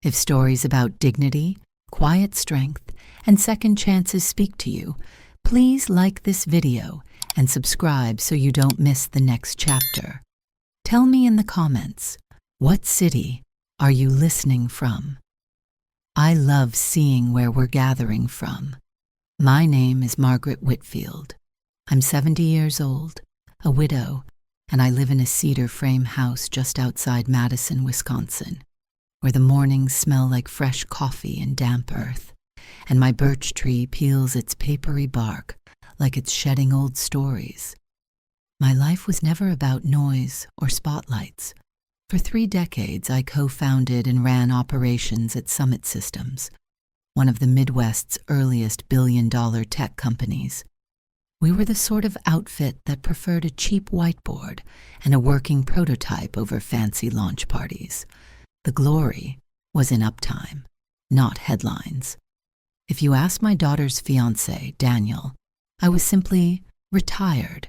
If stories about dignity, quiet strength, and second chances speak to you, please like this video and subscribe so you don't miss the next chapter. Tell me in the comments, what city are you listening from? I love seeing where we're gathering from. My name is Margaret Whitfield. I'm 70 years old, a widow, and I live in a cedar frame house just outside Madison, Wisconsin, where the mornings smell like fresh coffee and damp earth, and my birch tree peels its papery bark like it's shedding old stories. My life was never about noise or spotlights. For 3 decades, I co-founded and ran operations at Summit Systems, one of the Midwest's earliest billion-dollar tech companies. We were the sort of outfit that preferred a cheap whiteboard and a working prototype over fancy launch parties. The glory was in uptime, not headlines. If you ask my daughter's fiancé, Daniel, I was simply retired.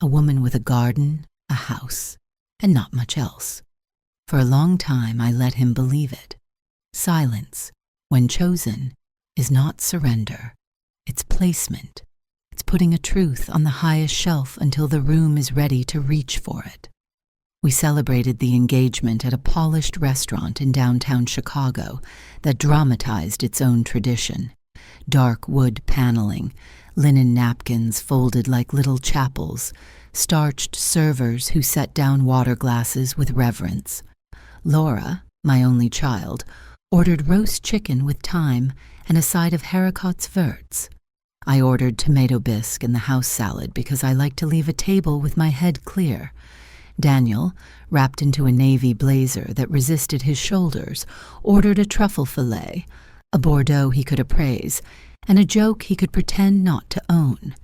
A woman with a garden, a house, and not much else. For a long time, I let him believe it. Silence, when chosen, is not surrender. It's placement. It's putting a truth on the highest shelf until the room is ready to reach for it. We celebrated the engagement at a polished restaurant in downtown Chicago that dramatized its own tradition. Dark wood paneling, linen napkins folded like little chapels, starched servers who set down water glasses with reverence. Laura, my only child, ordered roast chicken with thyme and a side of haricots verts. I ordered tomato bisque and the house salad because I like to leave a table with my head clear. Daniel, wrapped into a navy blazer that resisted his shoulders, ordered a truffle fillet, a Bordeaux he could appraise, and a joke he could pretend not to own.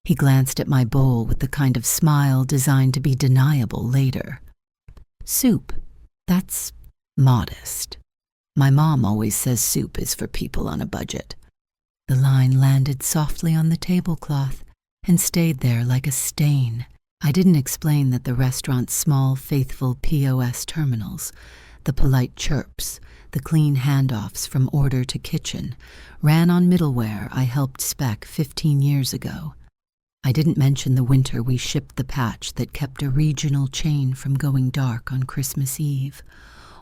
He glanced at my bowl with the kind of smile designed to be deniable later. Soup, that's modest. My mom always says soup is for people on a budget. The line landed softly on the tablecloth and stayed there like a stain. I didn't explain that the restaurant's small, faithful POS terminals, the polite chirps, the clean handoffs from order to kitchen, ran on middleware I helped spec 15 years ago. I didn't mention the winter we shipped the patch that kept a regional chain from going dark on Christmas Eve,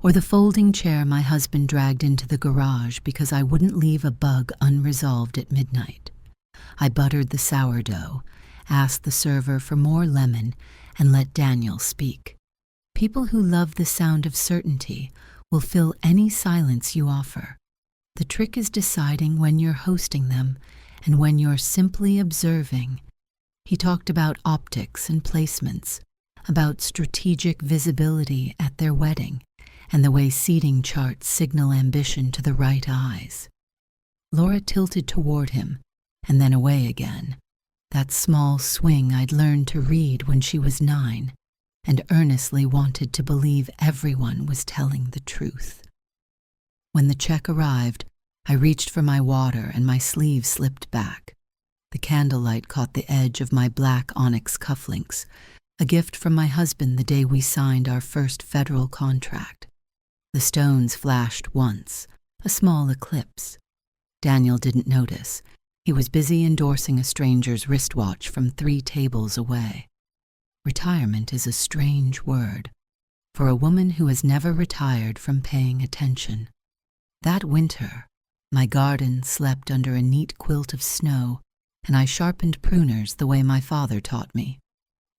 or the folding chair my husband dragged into the garage because I wouldn't leave a bug unresolved at midnight. I buttered the sourdough, asked the server for more lemon, and let Daniel speak. People who love the sound of certainty will fill any silence you offer. The trick is deciding when you're hosting them and when you're simply observing. He talked about optics and placements, about strategic visibility at their wedding, and the way seating charts signal ambition to the right eyes. Laura tilted toward him, and then away again. That small swing I'd learned to read when she was 9, and earnestly wanted to believe everyone was telling the truth. When the check arrived, I reached for my water and my sleeve slipped back. The candlelight caught the edge of my black onyx cufflinks, a gift from my husband the day we signed our first federal contract. The stones flashed once, a small eclipse. Daniel didn't notice. He was busy endorsing a stranger's wristwatch from 3 tables away. Retirement is a strange word for a woman who has never retired from paying attention. That winter, my garden slept under a neat quilt of snow, and I sharpened pruners the way my father taught me.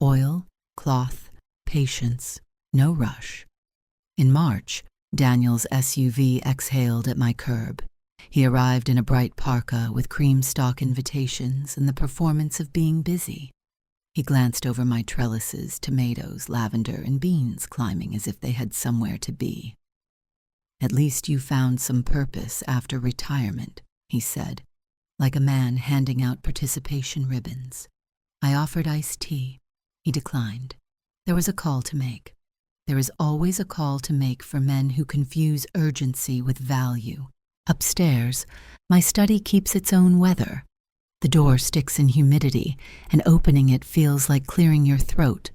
Oil, cloth, patience, no rush. In March, Daniel's SUV exhaled at my curb. He arrived in a bright parka with cream stock invitations and the performance of being busy. He glanced over my trellises, tomatoes, lavender, and beans climbing as if they had somewhere to be. "At least you found some purpose after retirement," he said, like a man handing out participation ribbons. I offered iced tea. He declined. There was a call to make. There is always a call to make for men who confuse urgency with value. Upstairs, my study keeps its own weather. The door sticks in humidity, and opening it feels like clearing your throat.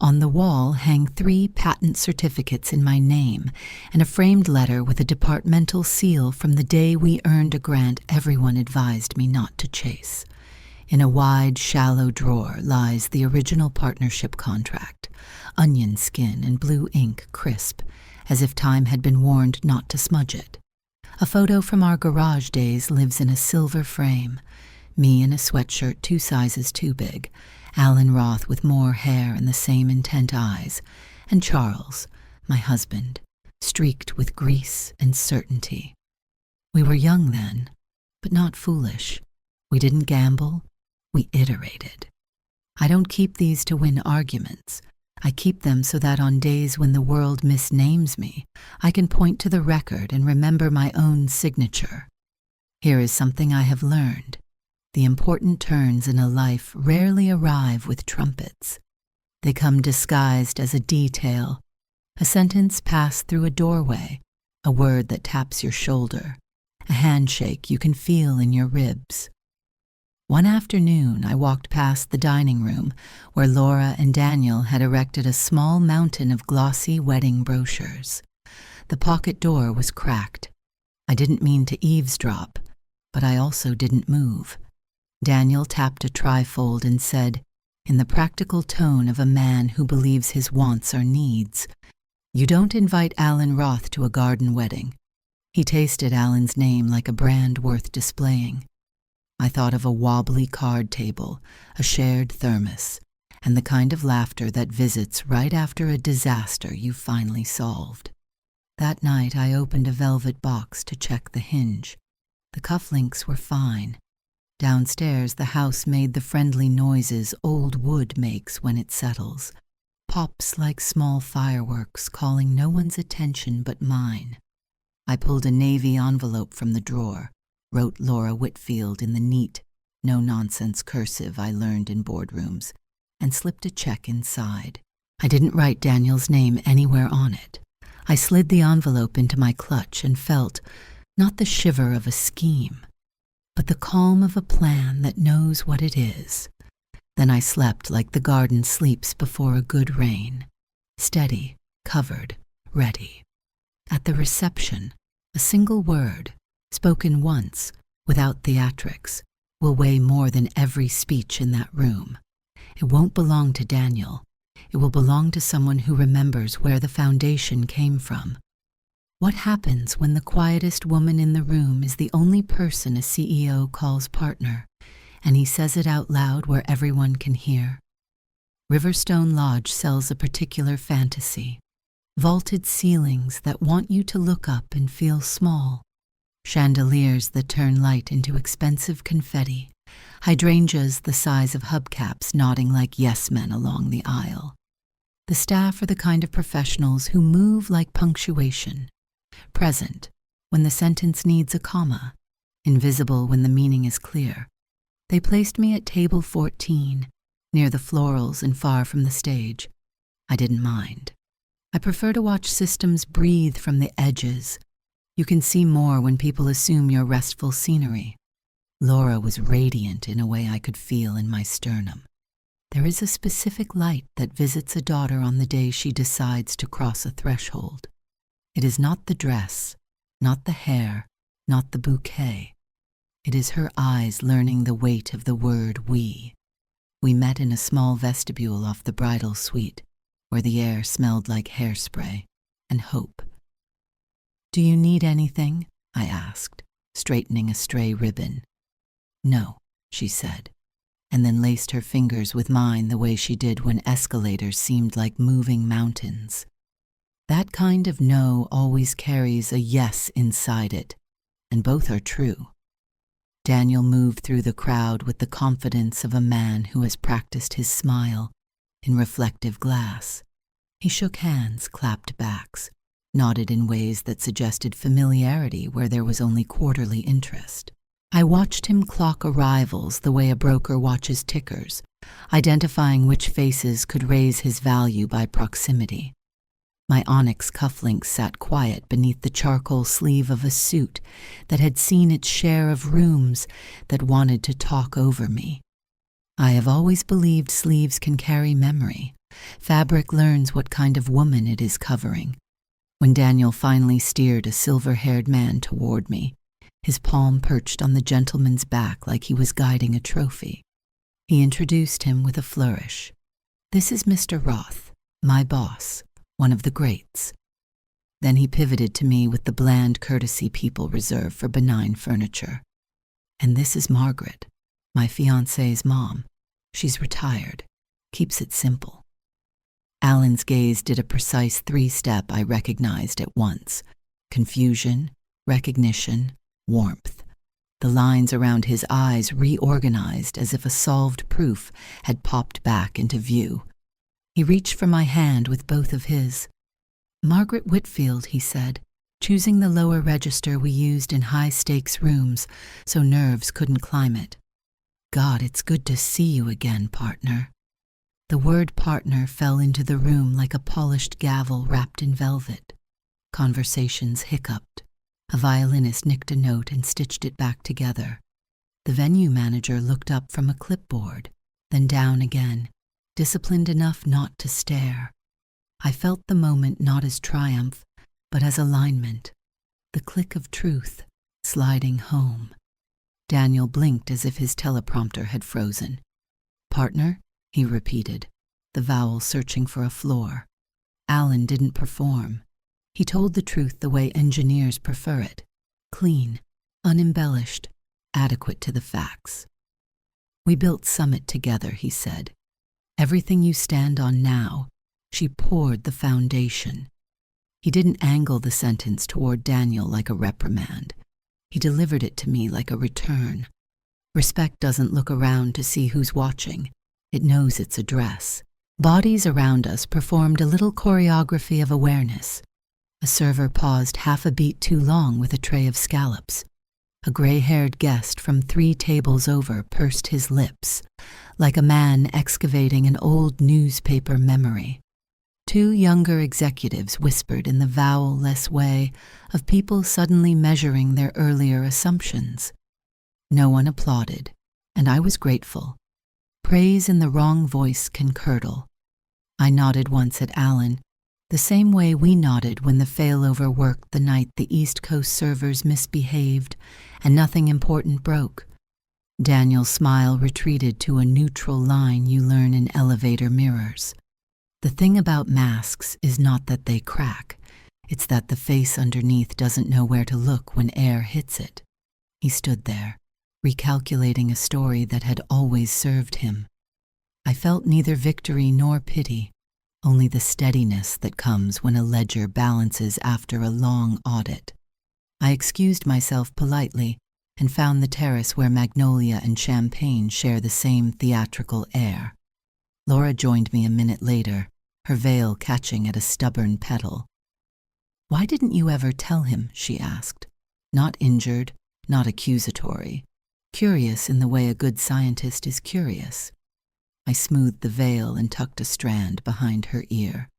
On the wall hang 3 patent certificates in my name and a framed letter with a departmental seal from the day we earned a grant everyone advised me not to chase. In a wide, shallow drawer lies the original partnership contract, onion skin and blue ink crisp, as if time had been warned not to smudge it. A photo from our garage days lives in a silver frame, me in a sweatshirt 2 sizes too big, Alan Roth with more hair and the same intent eyes, and Charles, my husband, streaked with grease and certainty. We were young then, but not foolish. We didn't gamble, we iterated. I don't keep these to win arguments. I keep them so that on days when the world misnames me, I can point to the record and remember my own signature. Here is something I have learned. The important turns in a life rarely arrive with trumpets. They come disguised as a detail, a sentence passed through a doorway, a word that taps your shoulder, a handshake you can feel in your ribs. One afternoon, I walked past the dining room where Laura and Daniel had erected a small mountain of glossy wedding brochures. The pocket door was cracked. I didn't mean to eavesdrop, but I also didn't move. Daniel tapped a trifold and said, in the practical tone of a man who believes his wants are needs, "You don't invite Alan Roth to a garden wedding." He tasted Alan's name like a brand worth displaying. I thought of a wobbly card table, a shared thermos, and the kind of laughter that visits right after a disaster you've finally solved. That night I opened a velvet box to check the hinge. The cufflinks were fine. Downstairs, the house made the friendly noises old wood makes when it settles, pops like small fireworks calling no one's attention but mine. I pulled a navy envelope from the drawer, wrote Laura Whitfield in the neat, no-nonsense cursive I learned in boardrooms, and slipped a check inside. I didn't write Daniel's name anywhere on it. I slid the envelope into my clutch and felt, not the shiver of a scheme, but the calm of a plan that knows what it is. Then I slept like the garden sleeps before a good rain, steady, covered, ready. At the reception, a single word, spoken once, without theatrics, will weigh more than every speech in that room. It won't belong to Daniel. It will belong to someone who remembers where the foundation came from. What happens when the quietest woman in the room is the only person a CEO calls partner, and he says it out loud where everyone can hear? Riverstone Lodge sells a particular fantasy, vaulted ceilings that want you to look up and feel small, chandeliers that turn light into expensive confetti, hydrangeas the size of hubcaps nodding like yes-men along the aisle. The staff are the kind of professionals who move like punctuation, present when the sentence needs a comma, invisible when the meaning is clear. They placed me at table 14, near the florals and far from the stage. I didn't mind. I prefer to watch systems breathe from the edges. You can see more when people assume you're restful scenery. Laura was radiant in a way I could feel in my sternum. There is a specific light that visits a daughter on the day she decides to cross a threshold. It is not the dress, not the hair, not the bouquet. It is her eyes learning the weight of the word we. We met in a small vestibule off the bridal suite, where the air smelled like hairspray and hope. "Do you need anything?" I asked, straightening a stray ribbon. "No," she said, and then laced her fingers with mine the way she did when escalators seemed like moving mountains. That kind of no always carries a yes inside it, and both are true. Daniel moved through the crowd with the confidence of a man who has practiced his smile in reflective glass. He shook hands, clapped backs, nodded in ways that suggested familiarity where there was only quarterly interest. I watched him clock arrivals the way a broker watches tickers, identifying which faces could raise his value by proximity. My onyx cufflinks sat quiet beneath the charcoal sleeve of a suit that had seen its share of rooms that wanted to talk over me. I have always believed sleeves can carry memory, Fabric learns what kind of woman it is covering. When Daniel finally steered a silver-haired man toward me, his palm perched on the gentleman's back like he was guiding a trophy, he introduced him with a flourish. "This is Mr. Roth, my boss, one of the greats." Then he pivoted to me with the bland courtesy people reserve for benign furniture. "And this is Margaret, my fiancé's mom. She's retired, keeps it simple." Alan's gaze did a precise three-step I recognized at once: confusion, recognition, warmth. The lines around his eyes reorganized as if a solved proof had popped back into view. He reached for my hand with both of his. "Margaret Whitfield," he said, choosing the lower register we used in high-stakes rooms so nerves couldn't climb it. "God, it's good to see you again, partner." The word partner fell into the room like a polished gavel wrapped in velvet. Conversations hiccuped. A violinist nicked a note and stitched it back together. The venue manager looked up from a clipboard, then down again, disciplined enough not to stare. I felt the moment not as triumph, but as alignment, the click of truth, sliding home. Daniel blinked as if his teleprompter had frozen. "Partner?" he repeated, the vowel searching for a floor. Alan didn't perform. He told the truth the way engineers prefer it: clean, unembellished, adequate to the facts. "We built Summit together," he said. "Everything you stand on now, she poured the foundation." He didn't angle the sentence toward Daniel like a reprimand. He delivered it to me like a return. Respect doesn't look around to see who's watching. It knows its address. Bodies around us performed a little choreography of awareness. A server paused half a beat too long with a tray of scallops. A gray-haired guest from 3 tables over pursed his lips, like a man excavating an old newspaper memory. 2 younger executives whispered in the vowel-less way of people suddenly measuring their earlier assumptions. No one applauded, and I was grateful. Praise in the wrong voice can curdle. I nodded once at Alan, the same way we nodded when the failover worked the night the East Coast servers misbehaved and nothing important broke. Daniel's smile retreated to a neutral line you learn in elevator mirrors. The thing about masks is not that they crack, it's that the face underneath doesn't know where to look when air hits it. He stood there, recalculating a story that had always served him. I felt neither victory nor pity, only the steadiness that comes when a ledger balances after a long audit. I excused myself politely and found the terrace where magnolia and champagne share the same theatrical air. Laura joined me a minute later, her veil catching at a stubborn petal. "Why didn't you ever tell him?" she asked. Not injured, not accusatory. Curious in the way a good scientist is curious. I smoothed the veil and tucked a strand behind her ear,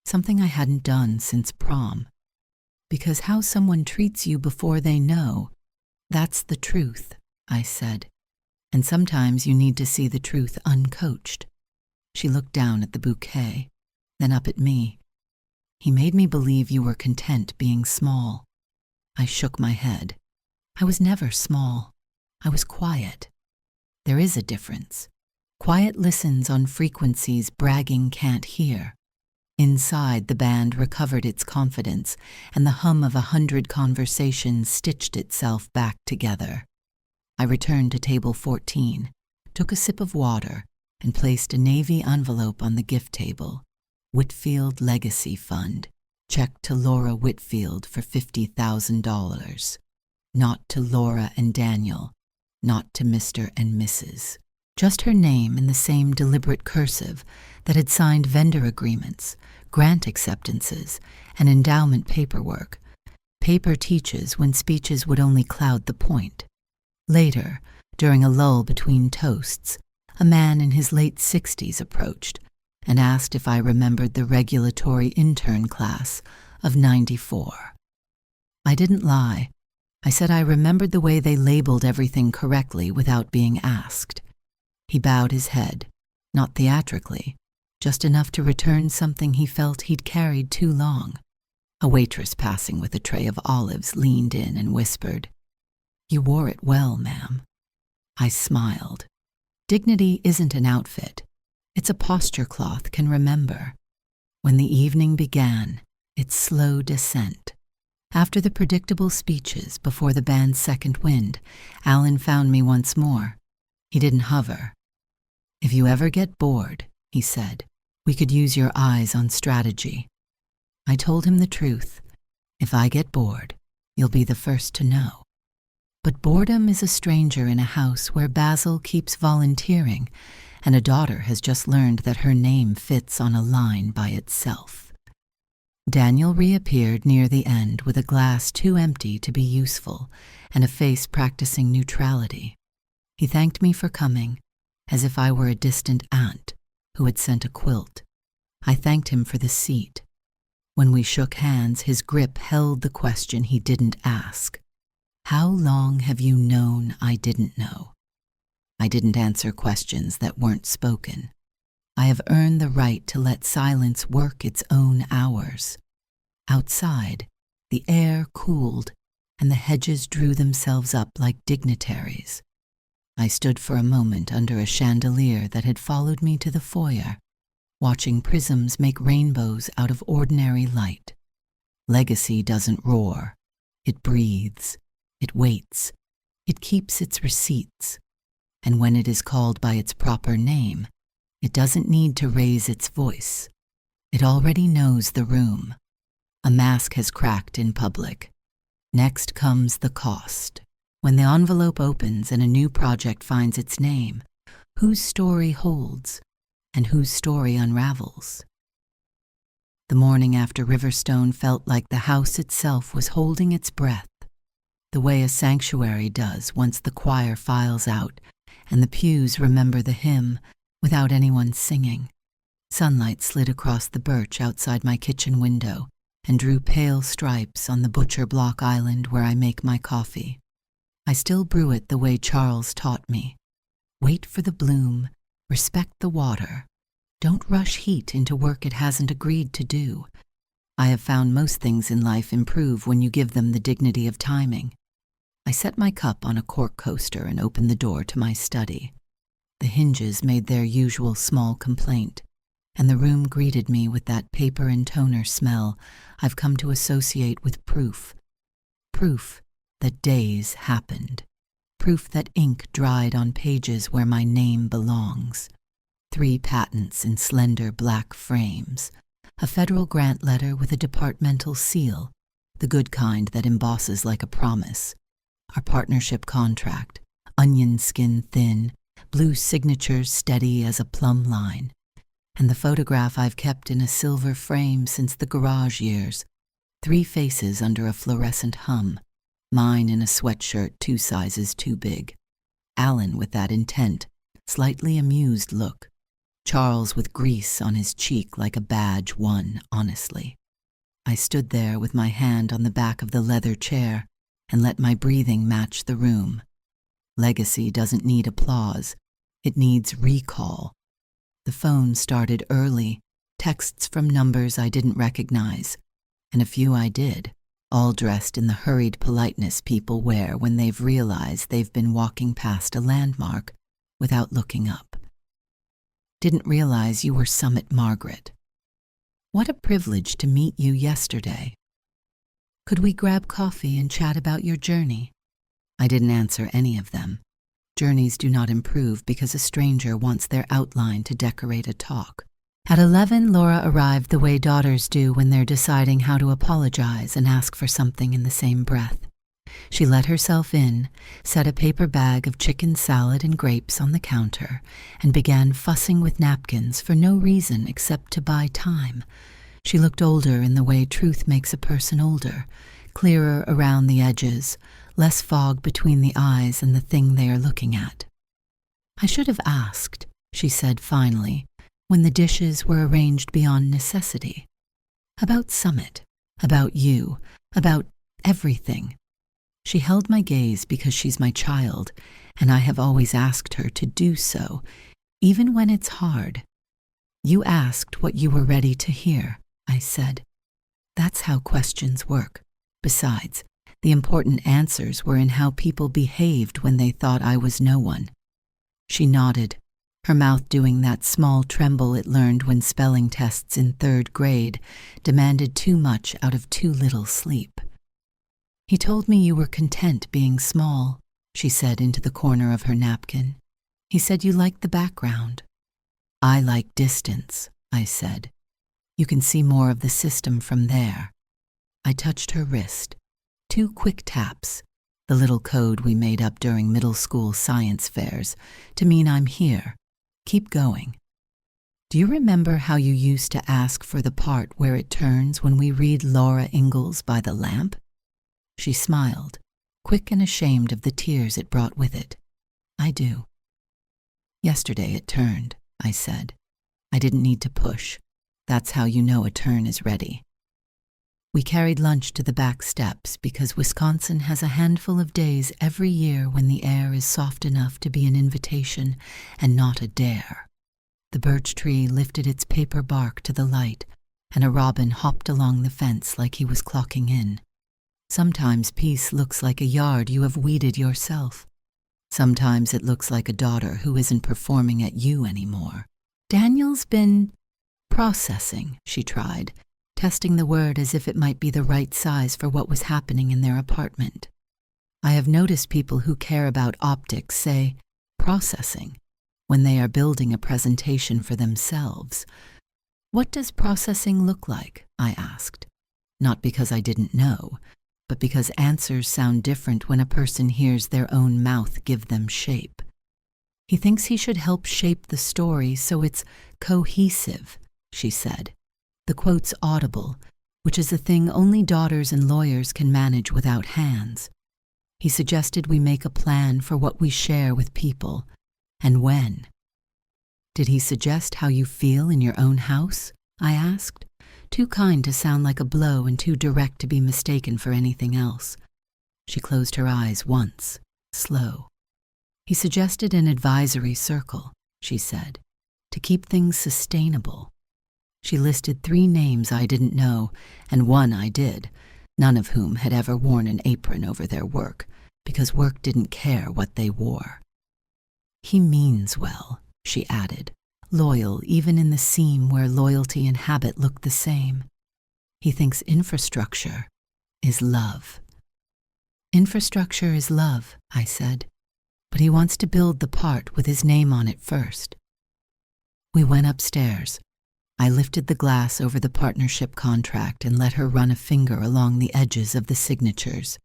something I hadn't done since prom. "Because how someone treats you before they know, that's the truth," I said. "And sometimes you need to see the truth uncoached." She looked down at the bouquet, then up at me. "He made me believe you were content being small." I shook my head. I was never small. I was quiet. There is a difference. Quiet listens on frequencies bragging can't hear. Inside, the band recovered its confidence, and the hum of 100 conversations stitched itself back together. I returned to table 14, took a sip of water, and placed a navy envelope on the gift table. Whitfield Legacy Fund. Check to Laura Whitfield for $50,000. Not to Laura and Daniel. Not to Mr. and Mrs. Just her name in the same deliberate cursive that had signed vendor agreements, grant acceptances, and endowment paperwork. Paper teaches when speeches would only cloud the point. Later, during a lull between toasts, a man in his late 60s approached and asked if I remembered the regulatory intern class of '94. I didn't lie. I said I remembered the way they labeled everything correctly without being asked. He bowed his head, not theatrically, just enough to return something he felt he'd carried too long. A waitress passing with a tray of olives leaned in and whispered, "You wore it well, ma'am." I smiled. Dignity isn't an outfit. It's a posture cloth can remember. When the evening began, its slow descent. After the predictable speeches before the band's second wind, Alan found me once more. He didn't hover. "If you ever get bored," he said, "we could use your eyes on strategy." I told him the truth. If I get bored, you'll be the first to know. But boredom is a stranger in a house where Basil keeps volunteering, and a daughter has just learned that her name fits on a line by itself. Daniel reappeared near the end with a glass too empty to be useful and a face practicing neutrality. He thanked me for coming, as if I were a distant aunt who had sent a quilt. I thanked him for the seat. When we shook hands, his grip held the question he didn't ask. "How long have you known I didn't know?" I didn't answer questions that weren't spoken. I have earned the right to let silence work its own hours. Outside, the air cooled and the hedges drew themselves up like dignitaries. I stood for a moment under a chandelier that had followed me to the foyer, watching prisms make rainbows out of ordinary light. Legacy doesn't roar. It breathes. It waits. It keeps its receipts. And when it is called by its proper name, it doesn't need to raise its voice. It already knows the room. A mask has cracked in public. Next comes the cost. When the envelope opens and a new project finds its name, whose story holds and whose story unravels? The morning after Riverstone felt like the house itself was holding its breath, the way a sanctuary does once the choir files out and the pews remember the hymn without anyone singing. Sunlight slid across the birch outside my kitchen window and drew pale stripes on the butcher block island where I make my coffee. I still brew it the way Charles taught me. Wait for the bloom, respect the water. Don't rush heat into work it hasn't agreed to do. I have found most things in life improve when you give them the dignity of timing. I set my cup on a cork coaster and opened the door to my study. The hinges made their usual small complaint, and the room greeted me with that paper and toner smell I've come to associate with proof. Proof that days happened. Proof that ink dried on pages where my name belongs. 3 patents in slender black frames. A federal grant letter with a departmental seal, the good kind that embosses like a promise. Our partnership contract, onion skin thin, blue signatures steady as a plumb line. And the photograph I've kept in a silver frame since the garage years. 3 faces under a fluorescent hum. Mine in a sweatshirt 2 sizes too big. Alan with that intent, slightly amused look. Charles with grease on his cheek like a badge won honestly. I stood there with my hand on the back of the leather chair and let my breathing match the room. Legacy doesn't need applause. It needs recall. The phone started early, texts from numbers I didn't recognize, and a few I did, all dressed in the hurried politeness people wear when they've realized they've been walking past a landmark without looking up. Didn't realize you were Summit Margaret. What a privilege to meet you yesterday. Could we grab coffee and chat about your journey? I didn't answer any of them. Journeys do not improve because a stranger wants their outline to decorate a talk. At 11, Laura arrived the way daughters do when they're deciding how to apologize and ask for something in the same breath. She let herself in, set a paper bag of chicken salad and grapes on the counter, and began fussing with napkins for no reason except to buy time. She looked older in the way truth makes a person older, clearer around the edges, less fog between the eyes and the thing they are looking at. "I should have asked," she said finally, when the dishes were arranged beyond necessity. "About Summit, about you, about everything." She held my gaze because she's my child, and I have always asked her to do so, even when it's hard. You asked what you were ready to hear, I said. That's how questions work. Besides, the important answers were in how people behaved when they thought I was no one. She nodded, her mouth doing that small tremble it learned when spelling tests in 3rd grade demanded too much out of too little sleep. He told me you were content being small, she said into the corner of her napkin. He said you liked the background. I like distance, I said. You can see more of the system from there. I touched her wrist. 2 quick taps, the little code we made up during middle school science fairs, to mean I'm here. Keep going. Do you remember how you used to ask for the part where it turns when we read Laura Ingalls by the lamp? She smiled, quick and ashamed of the tears it brought with it. I do. Yesterday it turned, I said. I didn't need to push. That's how you know a turn is ready. We carried lunch to the back steps because Wisconsin has a handful of days every year when the air is soft enough to be an invitation and not a dare. The birch tree lifted its paper bark to the light, and a robin hopped along the fence like he was clocking in. Sometimes peace looks like a yard you have weeded yourself. Sometimes it looks like a daughter who isn't performing at you anymore. Daniel's been processing, she tried, testing the word as if it might be the right size for what was happening in their apartment. I have noticed people who care about optics say processing when they are building a presentation for themselves. What does processing look like? I asked. Not because I didn't know, but because answers sound different when a person hears their own mouth give them shape. He thinks he should help shape the story so it's cohesive, she said. The quote's audible, which is a thing only daughters and lawyers can manage without hands. He suggested we make a plan for what we share with people, and when. Did he suggest how you feel in your own house? I asked, too kind to sound like a blow and too direct to be mistaken for anything else. She closed her eyes once, slow. He suggested an advisory circle, she said, to keep things sustainable. She listed 3 names I didn't know, and 1 I did, none of whom had ever worn an apron over their work, because work didn't care what they wore. He means well, she added, loyal even in the seam where loyalty and habit look the same. He thinks infrastructure is love. Infrastructure is love, I said, but he wants to build the part with his name on it first. We went upstairs. I lifted the glass over the partnership contract and let her run a finger along the edges of the signatures.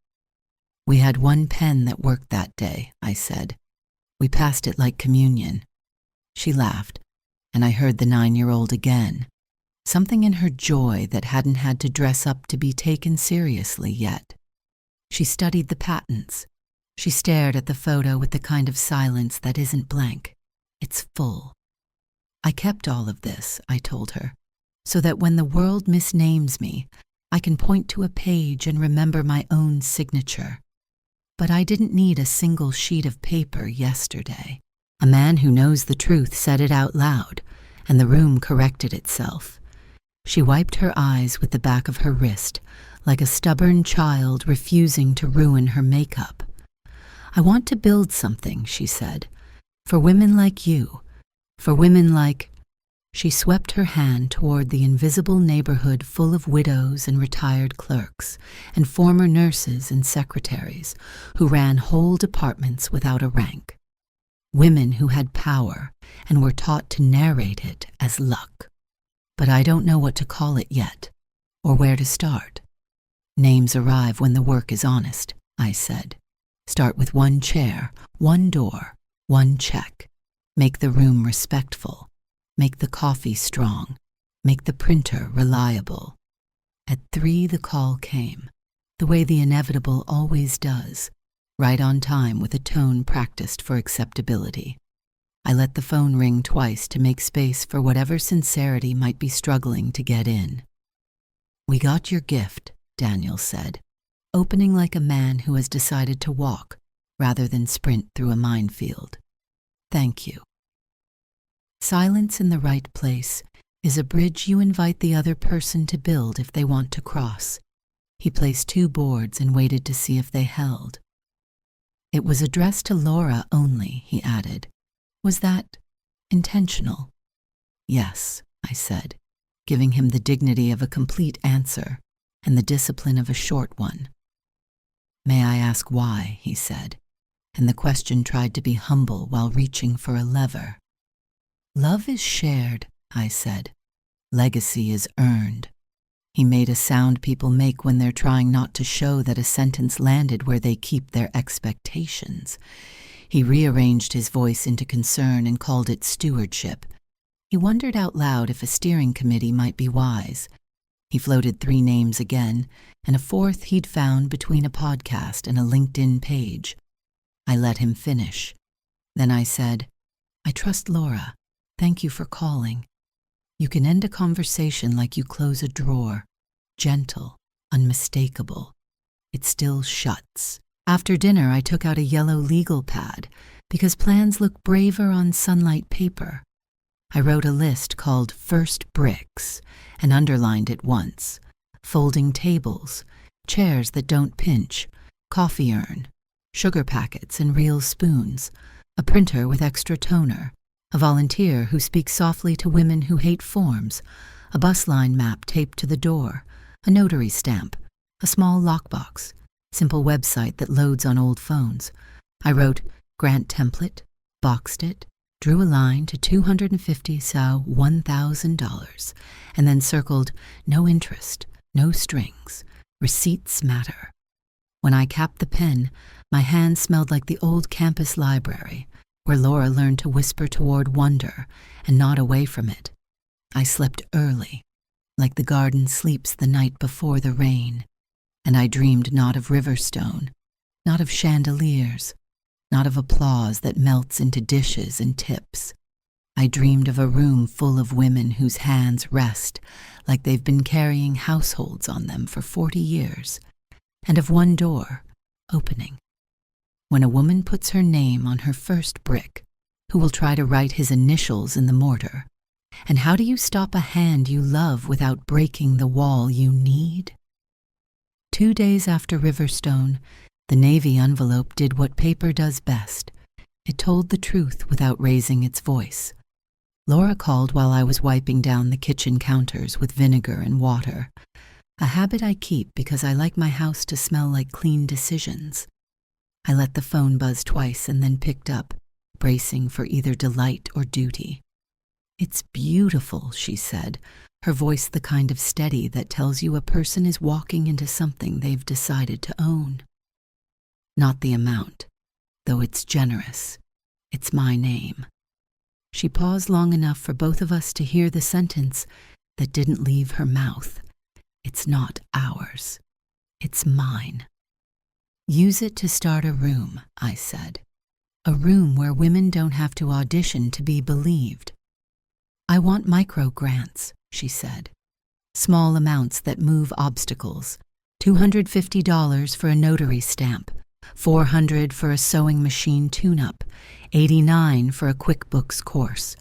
We had 1 pen that worked that day, I said. We passed it like communion. She laughed, and I heard the 9-year-old again, something in her joy that hadn't had to dress up to be taken seriously yet. She studied the patents. She stared at the photo with the kind of silence that isn't blank. It's full. I kept all of this, I told her, so that when the world misnames me, I can point to a page and remember my own signature. But I didn't need a single sheet of paper yesterday. A man who knows the truth said it out loud, and the room corrected itself. She wiped her eyes with the back of her wrist, like a stubborn child refusing to ruin her makeup. I want to build something, she said, for women like you. For women like... She swept her hand toward the invisible neighborhood full of widows and retired clerks, and former nurses and secretaries who ran whole departments without a rank. Women who had power and were taught to narrate it as luck. But I don't know what to call it yet, or where to start. Names arrive when the work is honest, I said. Start with 1 chair, 1 door, 1 check. Make the room respectful. Make the coffee strong. Make the printer reliable. At 3 the call came, the way the inevitable always does, right on time with a tone practiced for acceptability. I let the phone ring twice to make space for whatever sincerity might be struggling to get in. We got your gift, Daniel said, opening like a man who has decided to walk rather than sprint through a minefield. Thank you. Silence in the right place is a bridge you invite the other person to build if they want to cross. He placed 2 boards and waited to see if they held. It was addressed to Laura only, he added. Was that intentional? Yes, I said, giving him the dignity of a complete answer and the discipline of a short one. May I ask why, he said, and the question tried to be humble while reaching for a lever. Love is shared, I said. Legacy is earned. He made a sound people make when they're trying not to show that a sentence landed where they keep their expectations. He rearranged his voice into concern and called it stewardship. He wondered out loud if a steering committee might be wise. He floated 3 names again, and a 4th he'd found between a podcast and a LinkedIn page. I let him finish. Then I said, I trust Laura. Thank you for calling. You can end a conversation like you close a drawer. Gentle, unmistakable. It still shuts. After dinner, I took out a yellow legal pad because plans look braver on sunlight paper. I wrote a list called First Bricks and underlined it once. Folding tables, chairs that don't pinch, coffee urn, sugar packets and real spoons, a printer with extra toner, a volunteer who speaks softly to women who hate forms, a bus line map taped to the door, a notary stamp, a small lockbox, simple website that loads on old phones. I wrote grant template, boxed it, drew a line to $250 so $1,000, and then circled no interest, no strings, receipts matter. When I capped the pen, my hand smelled like the old campus library, where Laura learned to whisper toward wonder and nod away from it. I slept early, like the garden sleeps the night before the rain, and I dreamed not of Riverstone, not of chandeliers, not of applause that melts into dishes and tips. I dreamed of a room full of women whose hands rest like they've been carrying households on them for 40 years, and of one door opening. When a woman puts her name on her first brick, who will try to write his initials in the mortar? And how do you stop a hand you love without breaking the wall you need? 2 days after Riverstone, the Navy envelope did what paper does best. It told the truth without raising its voice. Laura called while I was wiping down the kitchen counters with vinegar and water, a habit I keep because I like my house to smell like clean decisions. I let the phone buzz twice and then picked up, bracing for either delight or duty. It's beautiful, she said, her voice the kind of steady that tells you a person is walking into something they've decided to own. Not the amount, though it's generous. It's my name. She paused long enough for both of us to hear the sentence that didn't leave her mouth. It's not ours. It's mine. Use it to start a room, I said. A room where women don't have to audition to be believed. I want micro grants, she said. Small amounts that move obstacles. $250 for a notary stamp, $400 for a sewing machine tune-up, $89 for a QuickBooks course,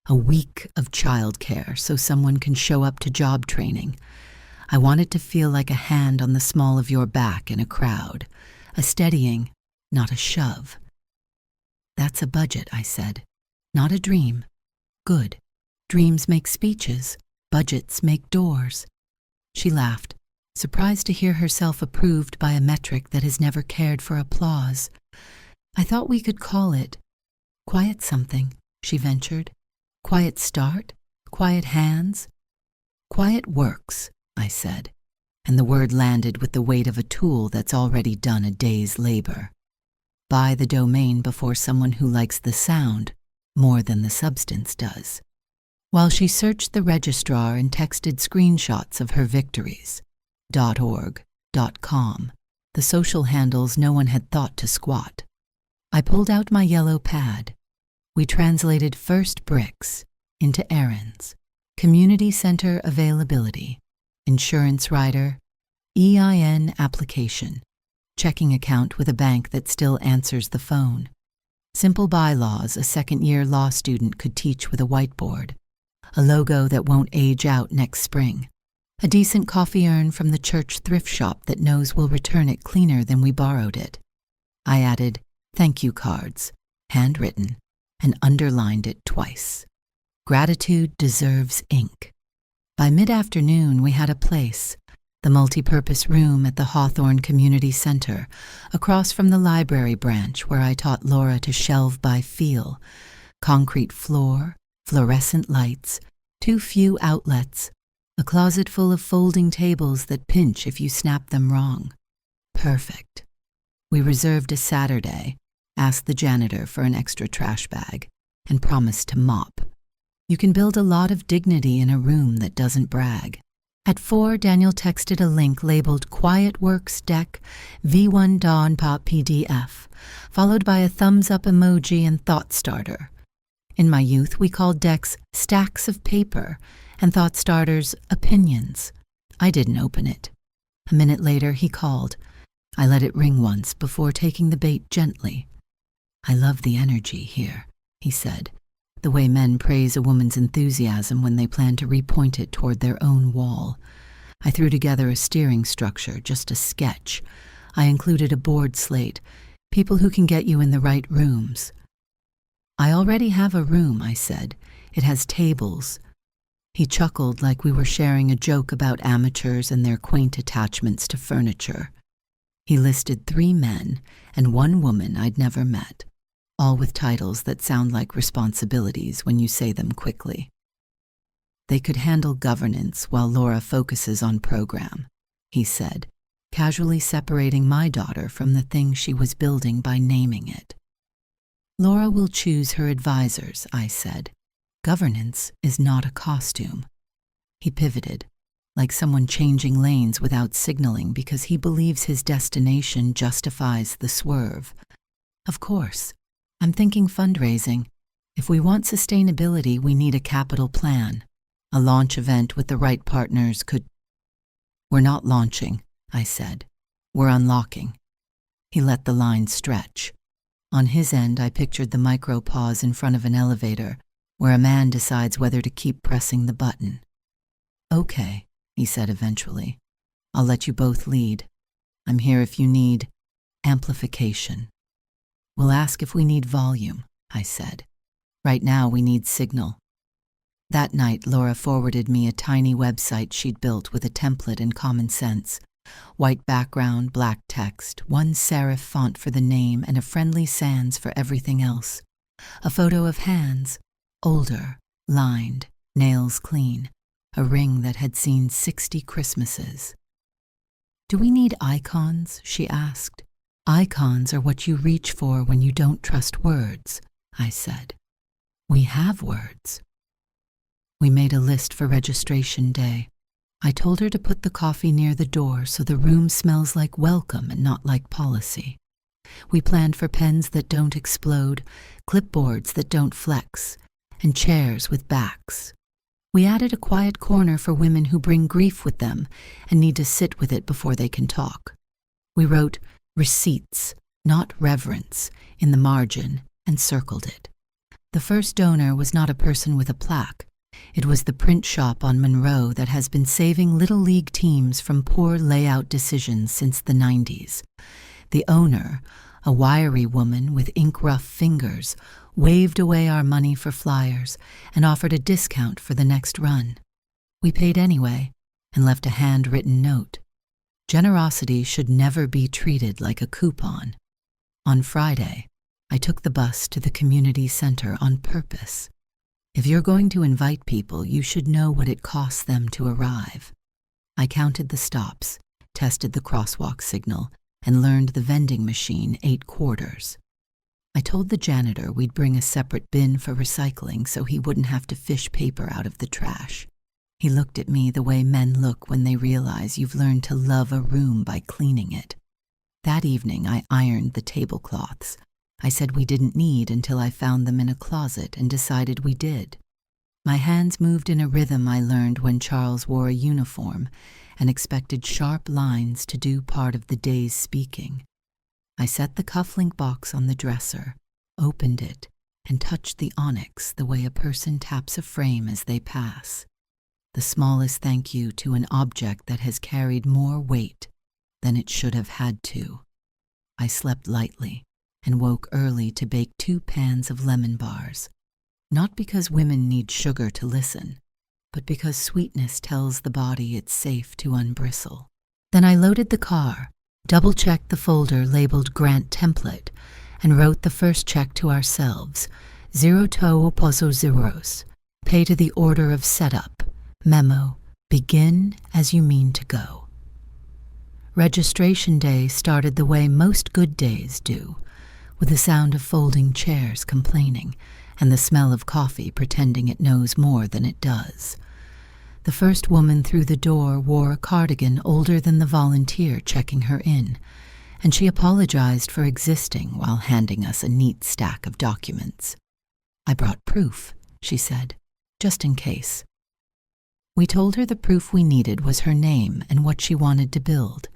a week of childcare so someone can show up to job training. I want it to feel like a hand on the small of your back in a crowd, a steadying, not a shove. That's a budget, I said, not a dream. Good. Dreams make speeches, budgets make doors. She laughed, surprised to hear herself approved by a metric that has never cared for applause. I thought we could call it quiet something, she ventured. Quiet start? Quiet hands? Quiet works, I said, and the word landed with the weight of a tool that's already done a day's labor. Buy the domain before someone who likes the sound more than the substance does. While she searched the registrar and texted screenshots of her victories, .org, .com, the social handles no one had thought to squat. I pulled out my yellow pad. We translated first bricks into errands, community center availability, insurance rider, EIN application, checking account with a bank that still answers the phone. Simple bylaws a second-year law student could teach with a whiteboard. A logo that won't age out next spring. A decent coffee urn from the church thrift shop that knows we'll return it cleaner than we borrowed it. I added thank you cards, handwritten, and underlined it twice. Gratitude deserves ink. By mid-afternoon, we had a place, the multi-purpose room at the Hawthorne Community Center, across from the library branch where I taught Laura to shelve by feel. Concrete floor, fluorescent lights, too few outlets, a closet full of folding tables that pinch if you snap them wrong. Perfect. We reserved a Saturday, asked the janitor for an extra trash bag, and promised to mop. You can build a lot of dignity in a room that doesn't brag. At 4, Daniel texted a link labeled Quiet Works Deck V1 Dawn Pop PDF, followed by a thumbs-up emoji and thought starter. In my youth, we called decks stacks of paper and thought starters opinions. I didn't open it. A minute later, he called. I let it ring once before taking the bait gently. I love the energy here, he said, the way men praise a woman's enthusiasm when they plan to repoint it toward their own wall. I threw together a steering structure, just a sketch. I included a board slate, people who can get you in the right rooms. I already have a room, I said. It has tables. He chuckled like we were sharing a joke about amateurs and their quaint attachments to furniture. He listed 3 men and 1 woman I'd never met, all with titles that sound like responsibilities when you say them quickly. They could handle governance while Laura focuses on program, he said, casually separating my daughter from the thing she was building by naming it. Laura will choose her advisors, I said. Governance is not a costume. He pivoted, like someone changing lanes without signaling because he believes his destination justifies the swerve. Of course, I'm thinking fundraising. If we want sustainability, we need a capital plan. A launch event with the right partners could... We're not launching, I said. We're unlocking. He let the line stretch. On his end, I pictured the micro pause in front of an elevator, where a man decides whether to keep pressing the button. Okay, he said eventually. I'll let you both lead. I'm here if you need amplification. We'll ask if we need volume, I said. Right now we need signal. That night, Laura forwarded me a tiny website she'd built with a template and common sense. White background, black text, 1 serif font for the name, and a friendly sans for everything else. A photo of hands, older, lined, nails clean, a ring that had seen 60 Christmases. Do we need icons? She asked. Icons are what you reach for when you don't trust words, I said. We have words. We made a list for registration day. I told her to put the coffee near the door so the room smells like welcome and not like policy. We planned for pens that don't explode, clipboards that don't flex, and chairs with backs. We added a quiet corner for women who bring grief with them and need to sit with it before they can talk. We wrote receipts, not reverence, in the margin and circled it. The first donor was not a person with a plaque. It was the print shop on Monroe that has been saving Little League teams from poor layout decisions since the 90s. The owner, a wiry woman with ink-rough fingers, waved away our money for flyers and offered a discount for the next run. We paid anyway and left a handwritten note. Generosity should never be treated like a coupon. On Friday, I took the bus to the community center on purpose. If you're going to invite people, you should know what it costs them to arrive. I counted the stops, tested the crosswalk signal, and learned the vending machine 8 quarters. I told the janitor we'd bring a separate bin for recycling so he wouldn't have to fish paper out of the trash. He looked at me the way men look when they realize you've learned to love a room by cleaning it. That evening, I ironed the tablecloths. I said we didn't need until I found them in a closet and decided we did. My hands moved in a rhythm I learned when Charles wore a uniform and expected sharp lines to do part of the day's speaking. I set the cufflink box on the dresser, opened it, and touched the onyx the way a person taps a frame as they pass. The smallest thank you to an object that has carried more weight than it should have had to. I slept lightly and woke early to bake 2 pans of lemon bars, not because women need sugar to listen, but because sweetness tells the body it's safe to unbristle. Then I loaded the car, double-checked the folder labeled Grant Template, and wrote the first check to ourselves, 0 poso zeros, pay to the order of setup, memo, begin as you mean to go. Registration day started the way most good days do, with the sound of folding chairs complaining and the smell of coffee pretending it knows more than it does. The first woman through the door wore a cardigan older than the volunteer checking her in, and she apologized for existing while handing us a neat stack of documents. I brought proof, she said, just in case. We told her the proof we needed was her name and what she wanted to build.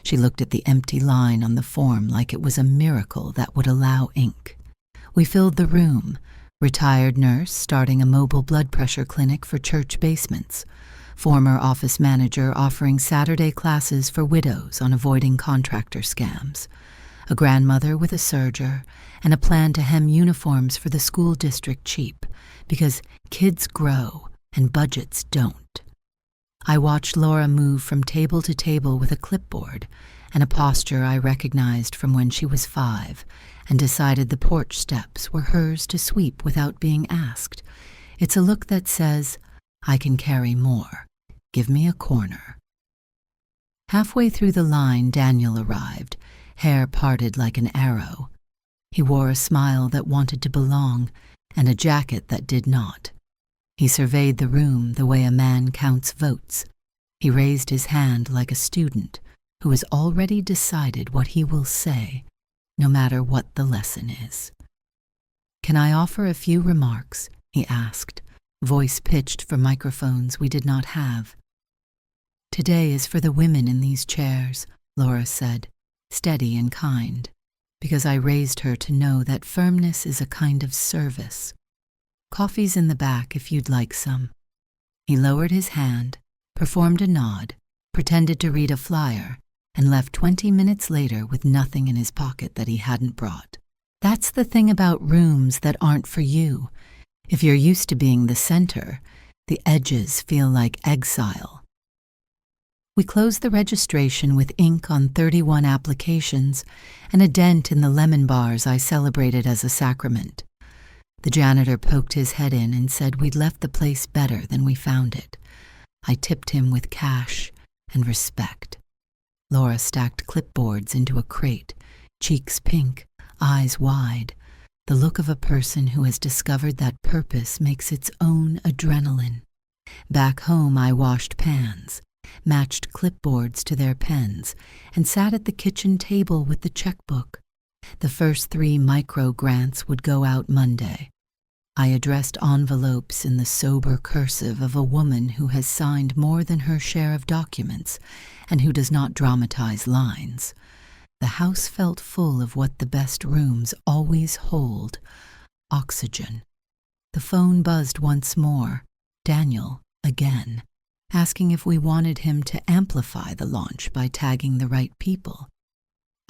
She looked at the empty line on the form like it was a miracle that would allow ink. We filled the room, retired nurse starting a mobile blood pressure clinic for church basements, former office manager offering Saturday classes for widows on avoiding contractor scams, a grandmother with a serger, and a plan to hem uniforms for the school district cheap, because kids grow and budgets don't. I watched Laura move from table to table with a clipboard and a posture I recognized from when she was 5, and decided the porch steps were hers to sweep without being asked. It's a look that says, I can carry more. Give me a corner. Halfway through the line, Daniel arrived, hair parted like an arrow. He wore a smile that wanted to belong and a jacket that did not. He surveyed the room the way a man counts votes. He raised his hand like a student who has already decided what he will say, no matter what the lesson is. Can I offer a few remarks? He asked, voice pitched for microphones we did not have. Today is for the women in these chairs, Laura said, steady and kind, because I raised her to know that firmness is a kind of service. Coffee's in the back if you'd like some. He lowered his hand, performed a nod, pretended to read a flyer, and left 20 minutes later with nothing in his pocket that he hadn't brought. That's the thing about rooms that aren't for you. If you're used to being the center, the edges feel like exile. We closed the registration with ink on 31 applications and a dent in the lemon bars I celebrated as a sacrament. The janitor poked his head in and said we'd left the place better than we found it. I tipped him with cash and respect. Laura stacked clipboards into a crate, cheeks pink, eyes wide, the look of a person who has discovered that purpose makes its own adrenaline. Back home, I washed pans, matched clipboards to their pens, and sat at the kitchen table with the checkbook. The first 3 micro grants would go out Monday. I addressed envelopes in the sober cursive of a woman who has signed more than her share of documents and who does not dramatize lines. The house felt full of what the best rooms always hold, oxygen. The phone buzzed once more, Daniel, again, asking if we wanted him to amplify the launch by tagging the right people.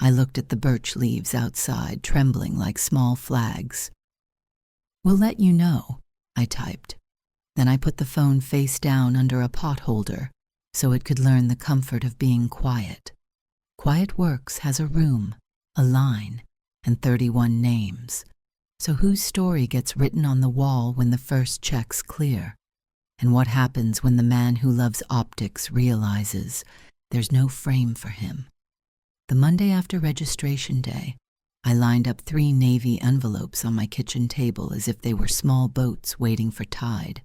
I looked at the birch leaves outside, trembling like small flags. We'll let you know, I typed. Then I put the phone face down under a pot holder so it could learn the comfort of being quiet. Quiet Works has a room, a line, and 31 names. So whose story gets written on the wall when the first check's clear? And what happens when the man who loves optics realizes there's no frame for him? The Monday after registration day, I lined up 3 navy envelopes on my kitchen table as if they were small boats waiting for tide.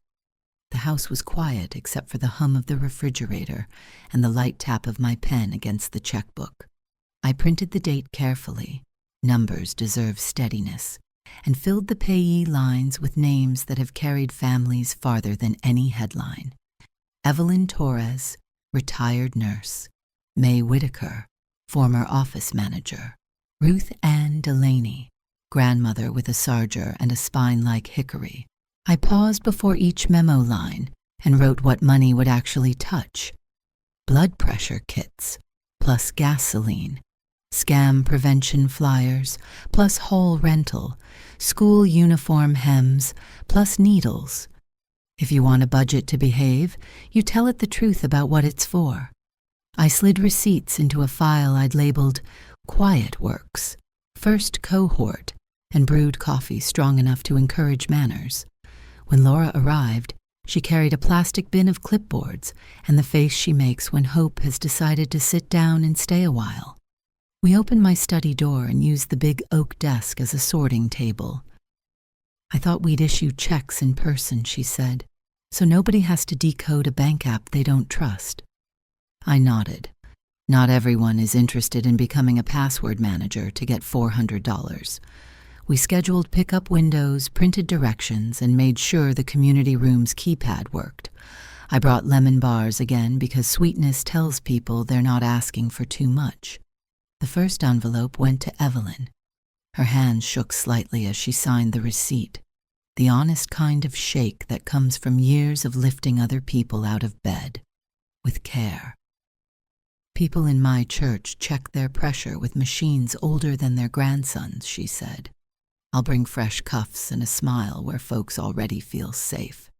The house was quiet except for the hum of the refrigerator and the light tap of my pen against the checkbook. I printed the date carefully, numbers deserve steadiness, and filled the payee lines with names that have carried families farther than any headline. Evelyn Torres, retired nurse. May Whitaker, former office manager. Ruth Ann Delaney, grandmother with a sarger and a spine like hickory. I paused before each memo line and wrote what money would actually touch. Blood pressure kits, plus gasoline, scam prevention flyers, plus hall rental, school uniform hems, plus needles. If you want a budget to behave, you tell it the truth about what it's for. I slid receipts into a file I'd labeled Quiet Works, First Cohort, and brewed coffee strong enough to encourage manners. When Laura arrived, she carried a plastic bin of clipboards and the face she makes when Hope has decided to sit down and stay a while. We opened my study door and used the big oak desk as a sorting table. I thought we'd issue checks in person, she said, so nobody has to decode a bank app they don't trust. I nodded. Not everyone is interested in becoming a password manager to get $400. We scheduled pickup windows, printed directions, and made sure the community room's keypad worked. I brought lemon bars again because sweetness tells people they're not asking for too much. The first envelope went to Evelyn. Her hand shook slightly as she signed the receipt, the honest kind of shake that comes from years of lifting other people out of bed, with care. People in my church check their pressure with machines older than their grandsons, she said. I'll bring fresh cuffs and a smile where folks already feel safe.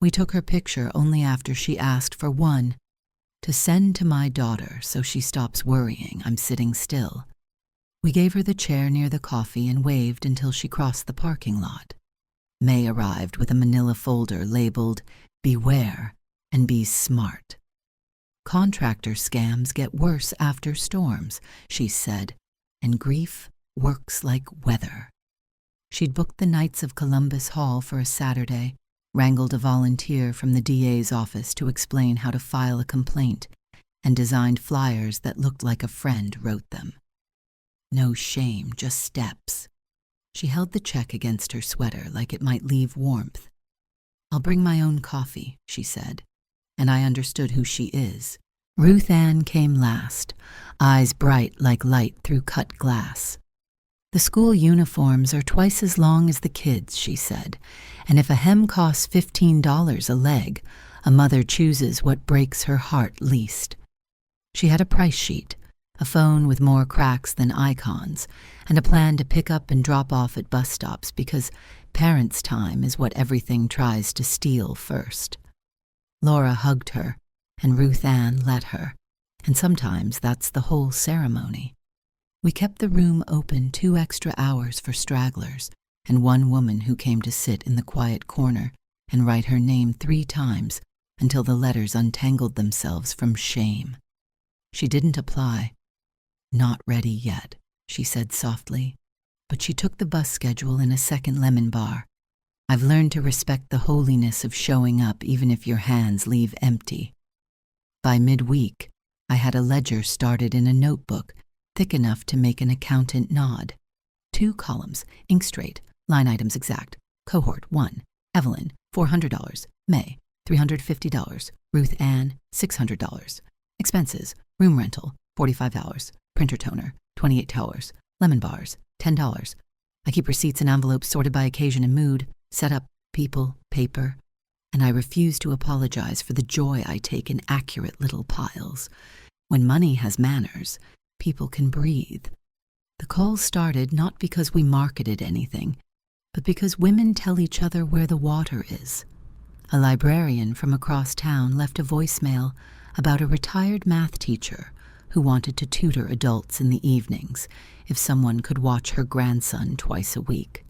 We took her picture only after she asked for one to send to my daughter so she stops worrying I'm sitting still. We gave her the chair near the coffee and waved until she crossed the parking lot. May arrived with a manila folder labeled Beware and Be Smart. Contractor scams get worse after storms, she said, and grief works like weather. She'd booked the Knights of Columbus Hall for a Saturday, wrangled a volunteer from the DA's office to explain how to file a complaint, and designed flyers that looked like a friend wrote them. No shame, just steps. She held the check against her sweater like it might leave warmth. I'll bring my own coffee, she said, and I understood who she is. Ruth Ann came last, eyes bright like light through cut glass. The school uniforms are twice as long as the kids, she said, and if a hem costs $15 a leg, a mother chooses what breaks her heart least. She had a price sheet, a phone with more cracks than icons, and a plan to pick up and drop off at bus stops because parents' time is what everything tries to steal first. Laura hugged her, and Ruth Ann let her, and sometimes that's the whole ceremony. We kept the room open 2 extra hours for stragglers and one woman who came to sit in the quiet corner and write her name 3 times until the letters untangled themselves from shame. She didn't apply. Not ready yet, she said softly, but she took the bus schedule in a second lemon bar. I've learned to respect the holiness of showing up even if your hands leave empty. By midweek, I had a ledger started in a notebook thick enough to make an accountant nod. 2 columns, ink straight, line items exact. Cohort 1, Evelyn, $400. May, $350. Ruth Ann, $600. Expenses, room rental, $45. Printer toner, $28. Lemon bars, $10. I keep receipts and envelopes sorted by occasion and mood, set up, people, paper, and I refuse to apologize for the joy I take in accurate little piles. When money has manners, people can breathe. The call started not because we marketed anything, but because women tell each other where the water is. A librarian from across town left a voicemail about a retired math teacher who wanted to tutor adults in the evenings if someone could watch her grandson twice a week.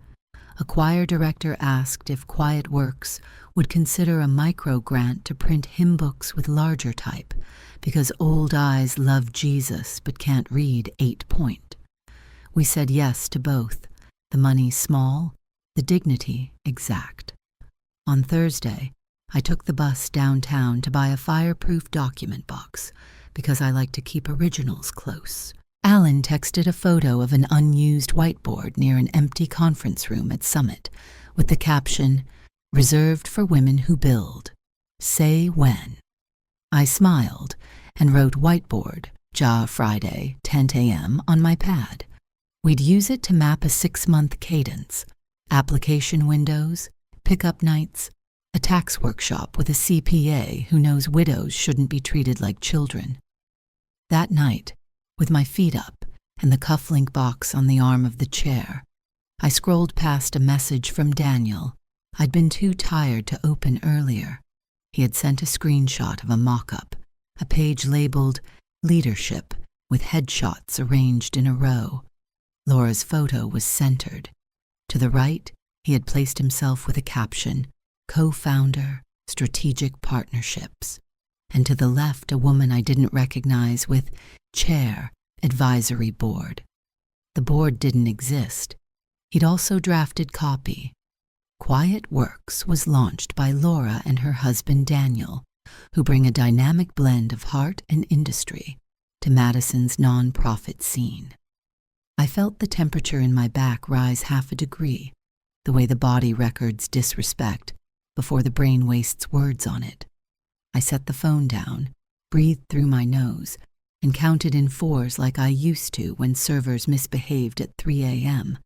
A choir director asked if Quiet Works would consider a micro grant to print hymn books with larger type because old eyes love Jesus but can't read 8-point. We said yes to both, the money small, the dignity exact. On Thursday, I took the bus downtown to buy a fireproof document box because I like to keep originals close. Alan texted a photo of an unused whiteboard near an empty conference room at Summit with the caption, "Reserved for women who build. Say when." I smiled and wrote whiteboard, Ja Friday, 10 a.m. on my pad. We'd use it to map a 6-month cadence, application windows, pickup nights, a tax workshop with a CPA who knows widows shouldn't be treated like children. That night, with my feet up and the cufflink box on the arm of the chair, I scrolled past a message from Daniel I'd been too tired to open earlier. He had sent a screenshot of a mock-up, a page labeled Leadership with headshots arranged in a row. Laura's photo was centered. To the right, he had placed himself with a caption, Co-founder, Strategic Partnerships. And to the left, a woman I didn't recognize with Chair, Advisory Board. The board didn't exist. He'd also drafted copy. Quiet Works was launched by Laura and her husband Daniel, who bring a dynamic blend of heart and industry to Madison's non-profit scene. I felt the temperature in my back rise 0.5 degree, the way the body records disrespect before the brain wastes words on it. I set the phone down, breathed through my nose, and counted in 4s like I used to when servers misbehaved at 3 a.m.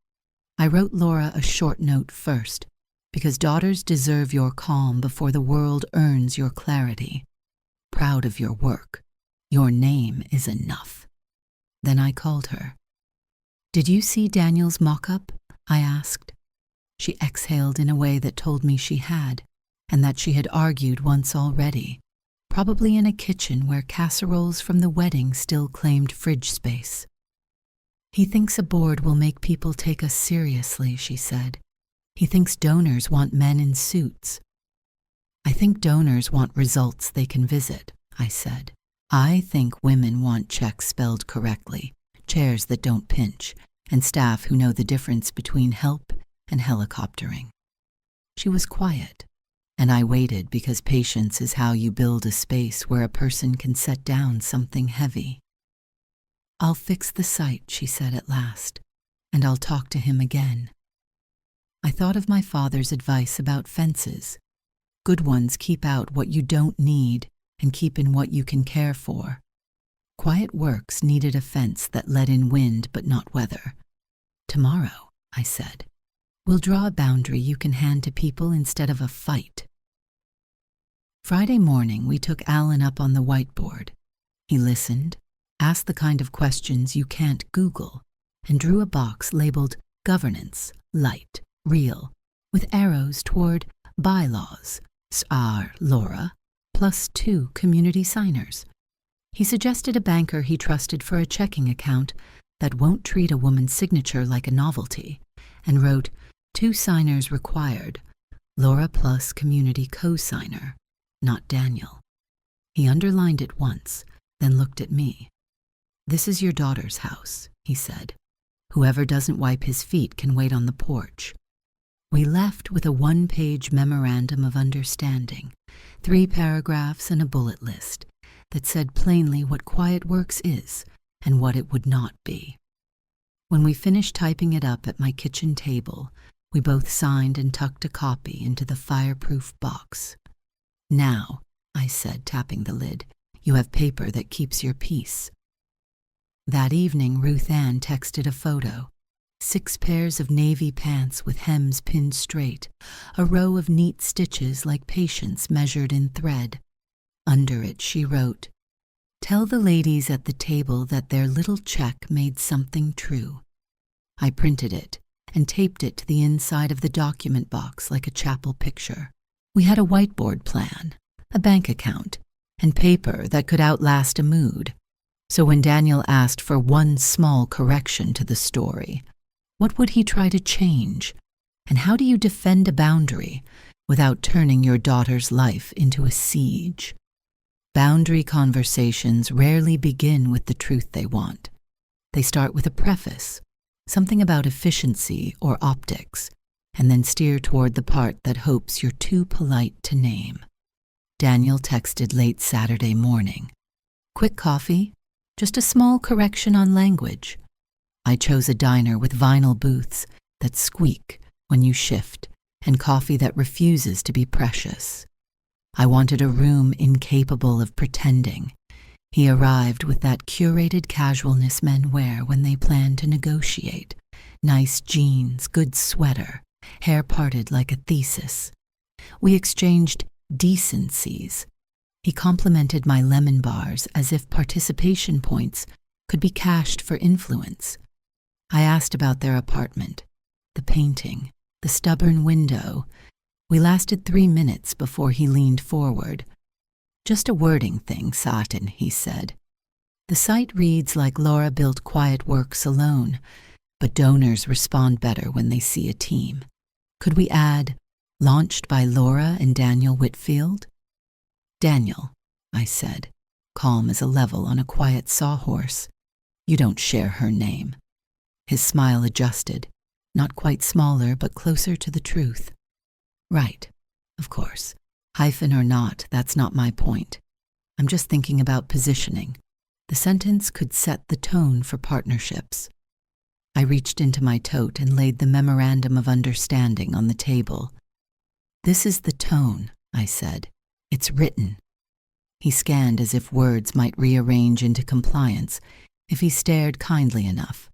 I wrote Laura a short note first, because daughters deserve your calm before the world earns your clarity. Proud of your work. Your name is enough. Then I called her. Did you see Daniel's mock-up? I asked. She exhaled in a way that told me she had, and that she had argued once already, probably in a kitchen where casseroles from the wedding still claimed fridge space. He thinks a board will make people take us seriously, she said. He thinks donors want men in suits. I think donors want results they can visit, I said. I think women want checks spelled correctly, chairs that don't pinch, and staff who know the difference between help and helicoptering. She was quiet, and I waited because patience is how you build a space where a person can set down something heavy. I'll fix the site, she said at last, and I'll talk to him again. I thought of my father's advice about fences. Good ones keep out what you don't need and keep in what you can care for. Quiet Works needed a fence that let in wind but not weather. Tomorrow, I said, we'll draw a boundary you can hand to people instead of a fight. Friday morning, we took Alan up on the whiteboard. He listened, asked the kind of questions you can't Google, and drew a box labeled Governance, Light, Real, with arrows toward bylaws, Laura, +2 community signers. He suggested a banker he trusted for a checking account that won't treat a woman's signature like a novelty, and wrote 2 signers required, Laura plus community co-signer, not Daniel. He underlined it once, then looked at me. This is your daughter's house, he said. Whoever doesn't wipe his feet can wait on the porch. We left with a 1-page memorandum of understanding, 3 paragraphs and a bullet list that said plainly what Quiet Works is and what it would not be. When we finished typing it up at my kitchen table, we both signed and tucked a copy into the fireproof box. Now, I said, tapping the lid, you have paper that keeps your peace. That evening, Ruth Ann texted a photo. 6 pairs of navy pants with hems pinned straight, a row of neat stitches like patience measured in thread. Under it she wrote, "Tell the ladies at the table that their little check made something true." I printed it and taped it to the inside of the document box like a chapel picture. We had a whiteboard plan, a bank account, and paper that could outlast a mood. So when Daniel asked for one small correction to the story, what would he try to change? And how do you defend a boundary without turning your daughter's life into a siege? Boundary conversations rarely begin with the truth they want. They start with a preface, something about efficiency or optics, and then steer toward the part that hopes you're too polite to name. Daniel texted late Saturday morning. Quick coffee? Just a small correction on language. I chose a diner with vinyl booths that squeak when you shift and coffee that refuses to be precious. I wanted a room incapable of pretending, He arrived with that curated casualness men wear when they plan to negotiate. Nice jeans, good sweater, hair parted like a thesis. We exchanged decencies. He complimented my lemon bars as if participation points could be cashed for influence. I asked about their apartment, the painting, the stubborn window. We lasted 3 minutes before he leaned forward. "Just a wording thing, Satin," he said. "The site reads like Laura built Quiet Works alone, but donors respond better when they see a team. Could we add, launched by Laura and Daniel Whitfield?" "Daniel," I said, calm as a level on a quiet sawhorse. "You don't share her name." His smile adjusted, not quite smaller but closer to the truth. "Right, of course. Hyphen or not, that's not my point. I'm just thinking about positioning. The sentence could set the tone for partnerships." I reached into my tote and laid the memorandum of understanding on the table. "This is the tone," I said. "It's written." He scanned as if words might rearrange into compliance if he stared kindly enough.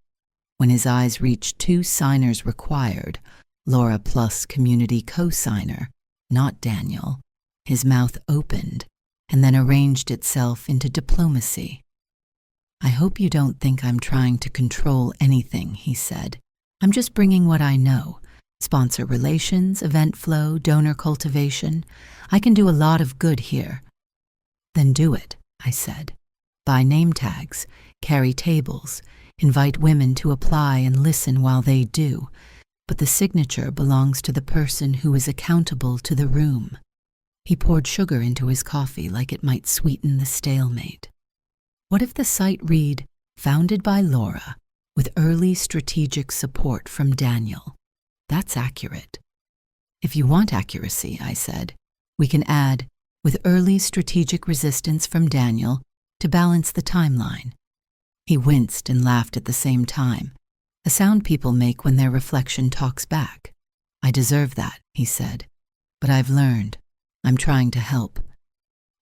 When his eyes reached 2 signers required, Laura plus community co-signer, not Daniel, his mouth opened and then arranged itself into diplomacy. "I hope you don't think I'm trying to control anything," he said. "I'm just bringing what I know. Sponsor relations, event flow, donor cultivation. I can do a lot of good here." "Then do it," I said. "Buy name tags, carry tables, invite women to apply and listen while they do. But the signature belongs to the person who is accountable to the room." He poured sugar into his coffee like it might sweeten the stalemate. "What if the site read, founded by Laura, with early strategic support from Daniel? That's accurate." "If you want accuracy," I said, "we can add, with early strategic resistance from Daniel to balance the timeline." He winced and laughed at the same time, a sound people make when their reflection talks back. "I deserve that," he said, "but I've learned. I'm trying to help."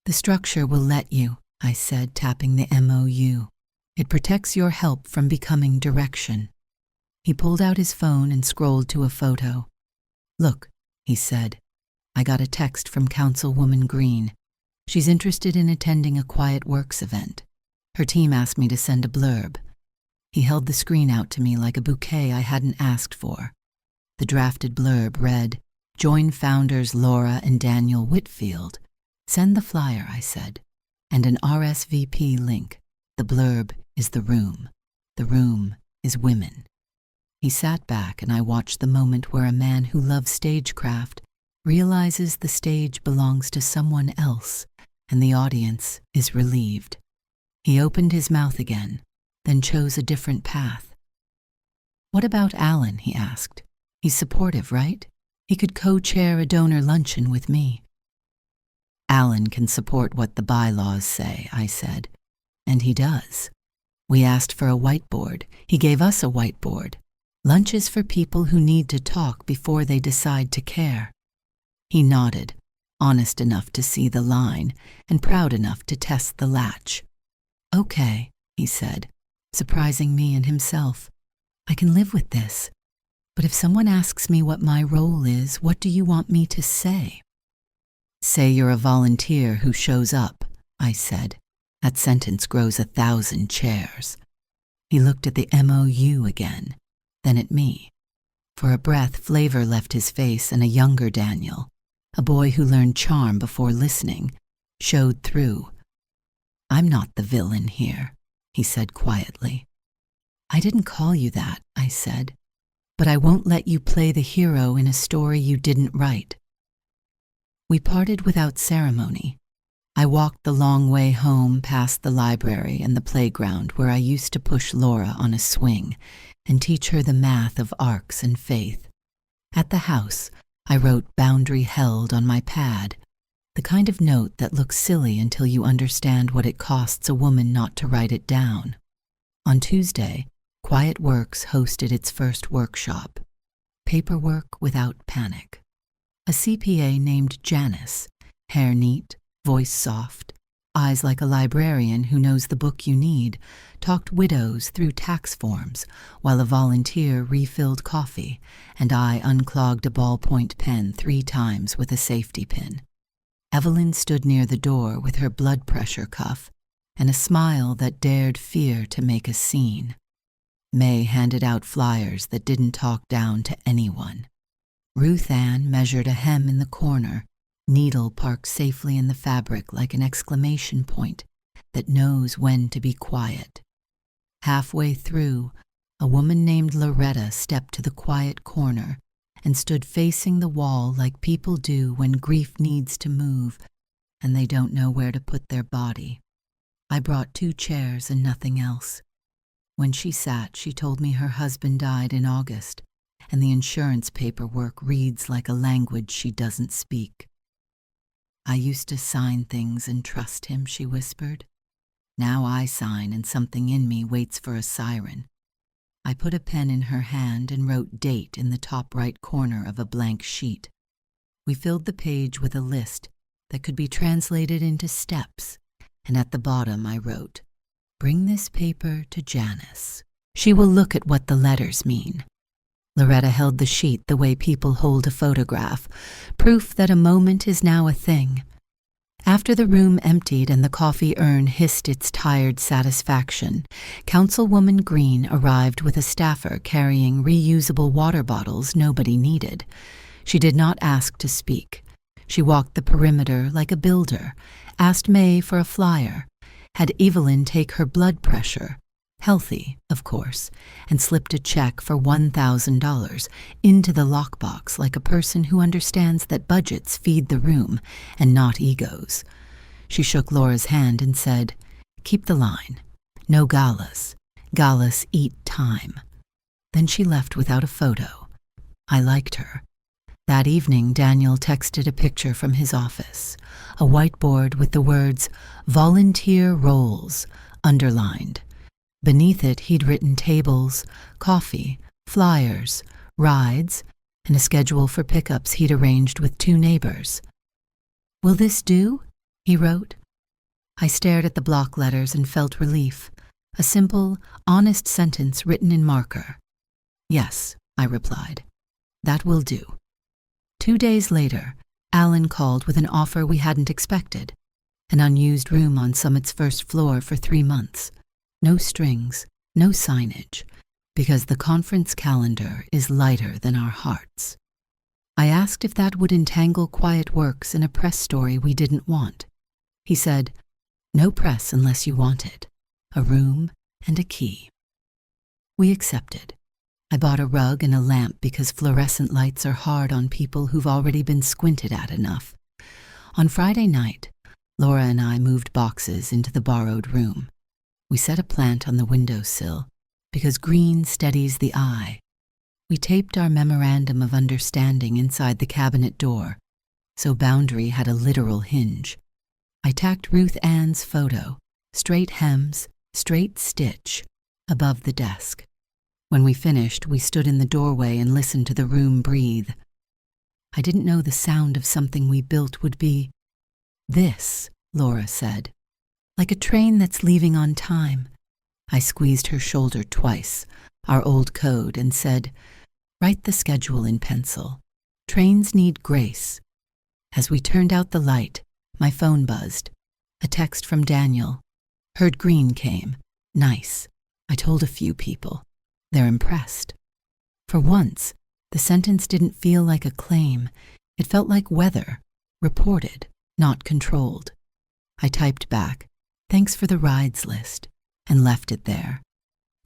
"The structure will let you," I said, tapping the MOU. "It protects your help from becoming direction." He pulled out his phone and scrolled to a photo. "Look," he said, "I got a text from Councilwoman Green. She's interested in attending a Quiet Works event. Her team asked me to send a blurb." He held the screen out to me like a bouquet I hadn't asked for. The drafted blurb read, "Join founders Laura and Daniel Whitfield. Send the flyer," I said, "and an RSVP link. The blurb is the room. The room is women." He sat back and I watched the moment where a man who loves stagecraft realizes the stage belongs to someone else and the audience is relieved. He opened his mouth again, then chose a different path. "What about Alan?" he asked. "He's supportive, right? He could co-chair a donor luncheon with me." "Alan can support what the bylaws say," I said, "and he does. We asked for a whiteboard. He gave us a whiteboard. Lunch is for people who need to talk before they decide to care." He nodded, honest enough to see the line and proud enough to test the latch. "Okay," he said, surprising me and himself. "I can live with this. But if someone asks me what my role is, what do you want me to say?" "Say you're a volunteer who shows up," I said. "That sentence grows 1,000 chairs." He looked at the MOU again, then at me. For a breath, flavor left his face, and a younger Daniel, a boy who learned charm before listening, showed through. "I'm not the villain here," he said quietly. "I didn't call you that," I said, "but I won't let you play the hero in a story you didn't write." We parted without ceremony. I walked the long way home past the library and the playground where I used to push Laura on a swing and teach her the math of arcs and faith. At the house, I wrote "boundary held" on my pad, the kind of note that looks silly until you understand what it costs a woman not to write it down. On Tuesday, Quiet Works hosted its first workshop, Paperwork Without Panic. A CPA named Janice, hair neat, voice soft, eyes like a librarian who knows the book you need, talked widows through tax forms, while a volunteer refilled coffee, and I unclogged a ballpoint pen 3 times with a safety pin. Evelyn stood near the door with her blood pressure cuff and a smile that dared fear to make a scene. May handed out flyers that didn't talk down to anyone. Ruth Ann measured a hem in the corner, needle parked safely in the fabric like an exclamation point that knows when to be quiet. Halfway through, a woman named Loretta stepped to the quiet corner and stood facing the wall like people do when grief needs to move and they don't know where to put their body. I brought 2 chairs and nothing else. When she sat, she told me her husband died in August, and the insurance paperwork reads like a language she doesn't speak. I used to sign things and trust him, she whispered. Now I sign and something in me waits for a siren. I put a pen in her hand and wrote date in the top right corner of a blank sheet. We filled the page with a list that could be translated into steps, and at the bottom I wrote, "Bring this paper to Janice. She will look at what the letters mean." Loretta held the sheet the way people hold a photograph, proof that a moment is now a thing. After the room emptied and the coffee urn hissed its tired satisfaction, Councilwoman Green arrived with a staffer carrying reusable water bottles nobody needed. She did not ask to speak. She walked the perimeter like a builder, asked May for a flyer, had Evelyn take her blood pressure, healthy, of course, and slipped a check for $1,000 into the lockbox like a person who understands that budgets feed the room and not egos. She shook Laura's hand and said, "Keep the line. No galas. Galas eat time." Then she left without a photo. I liked her. That evening, Daniel texted a picture from his office, a whiteboard with the words "Volunteer Roles" underlined. Beneath it, he'd written tables, coffee, flyers, rides, and a schedule for pickups he'd arranged with 2 neighbors. "Will this do?" he wrote. I stared at the block letters and felt relief, a simple, honest sentence written in marker. "Yes," I replied. "That will do." 2 days later, Alan called with an offer we hadn't expected, an unused room on Summit's first floor for 3 months. No strings, no signage, because the conference calendar is lighter than our hearts. I asked if that would entangle Quiet Works in a press story we didn't want. He said, "No press unless you want it. A room and a key." We accepted. I bought a rug and a lamp because fluorescent lights are hard on people who've already been squinted at enough. On Friday night, Laura and I moved boxes into the borrowed room. We set a plant on the windowsill because green steadies the eye. We taped our memorandum of understanding inside the cabinet door, so Boundary had a literal hinge. I tacked Ruth Ann's photo, straight hems, straight stitch, above the desk. When we finished, we stood in the doorway and listened to the room breathe. I didn't know the sound of something we built would be this, Laura said. Like a train that's leaving on time. I squeezed her shoulder twice, our old code, and said, "Write the schedule in pencil. Trains need grace." As we turned out the light, my phone buzzed. A text from Daniel. "Heard Green came. Nice. I told a few people. They're impressed." For once, the sentence didn't feel like a claim. It felt like weather, reported, not controlled. I typed back, "Thanks for the rides list," and left it there.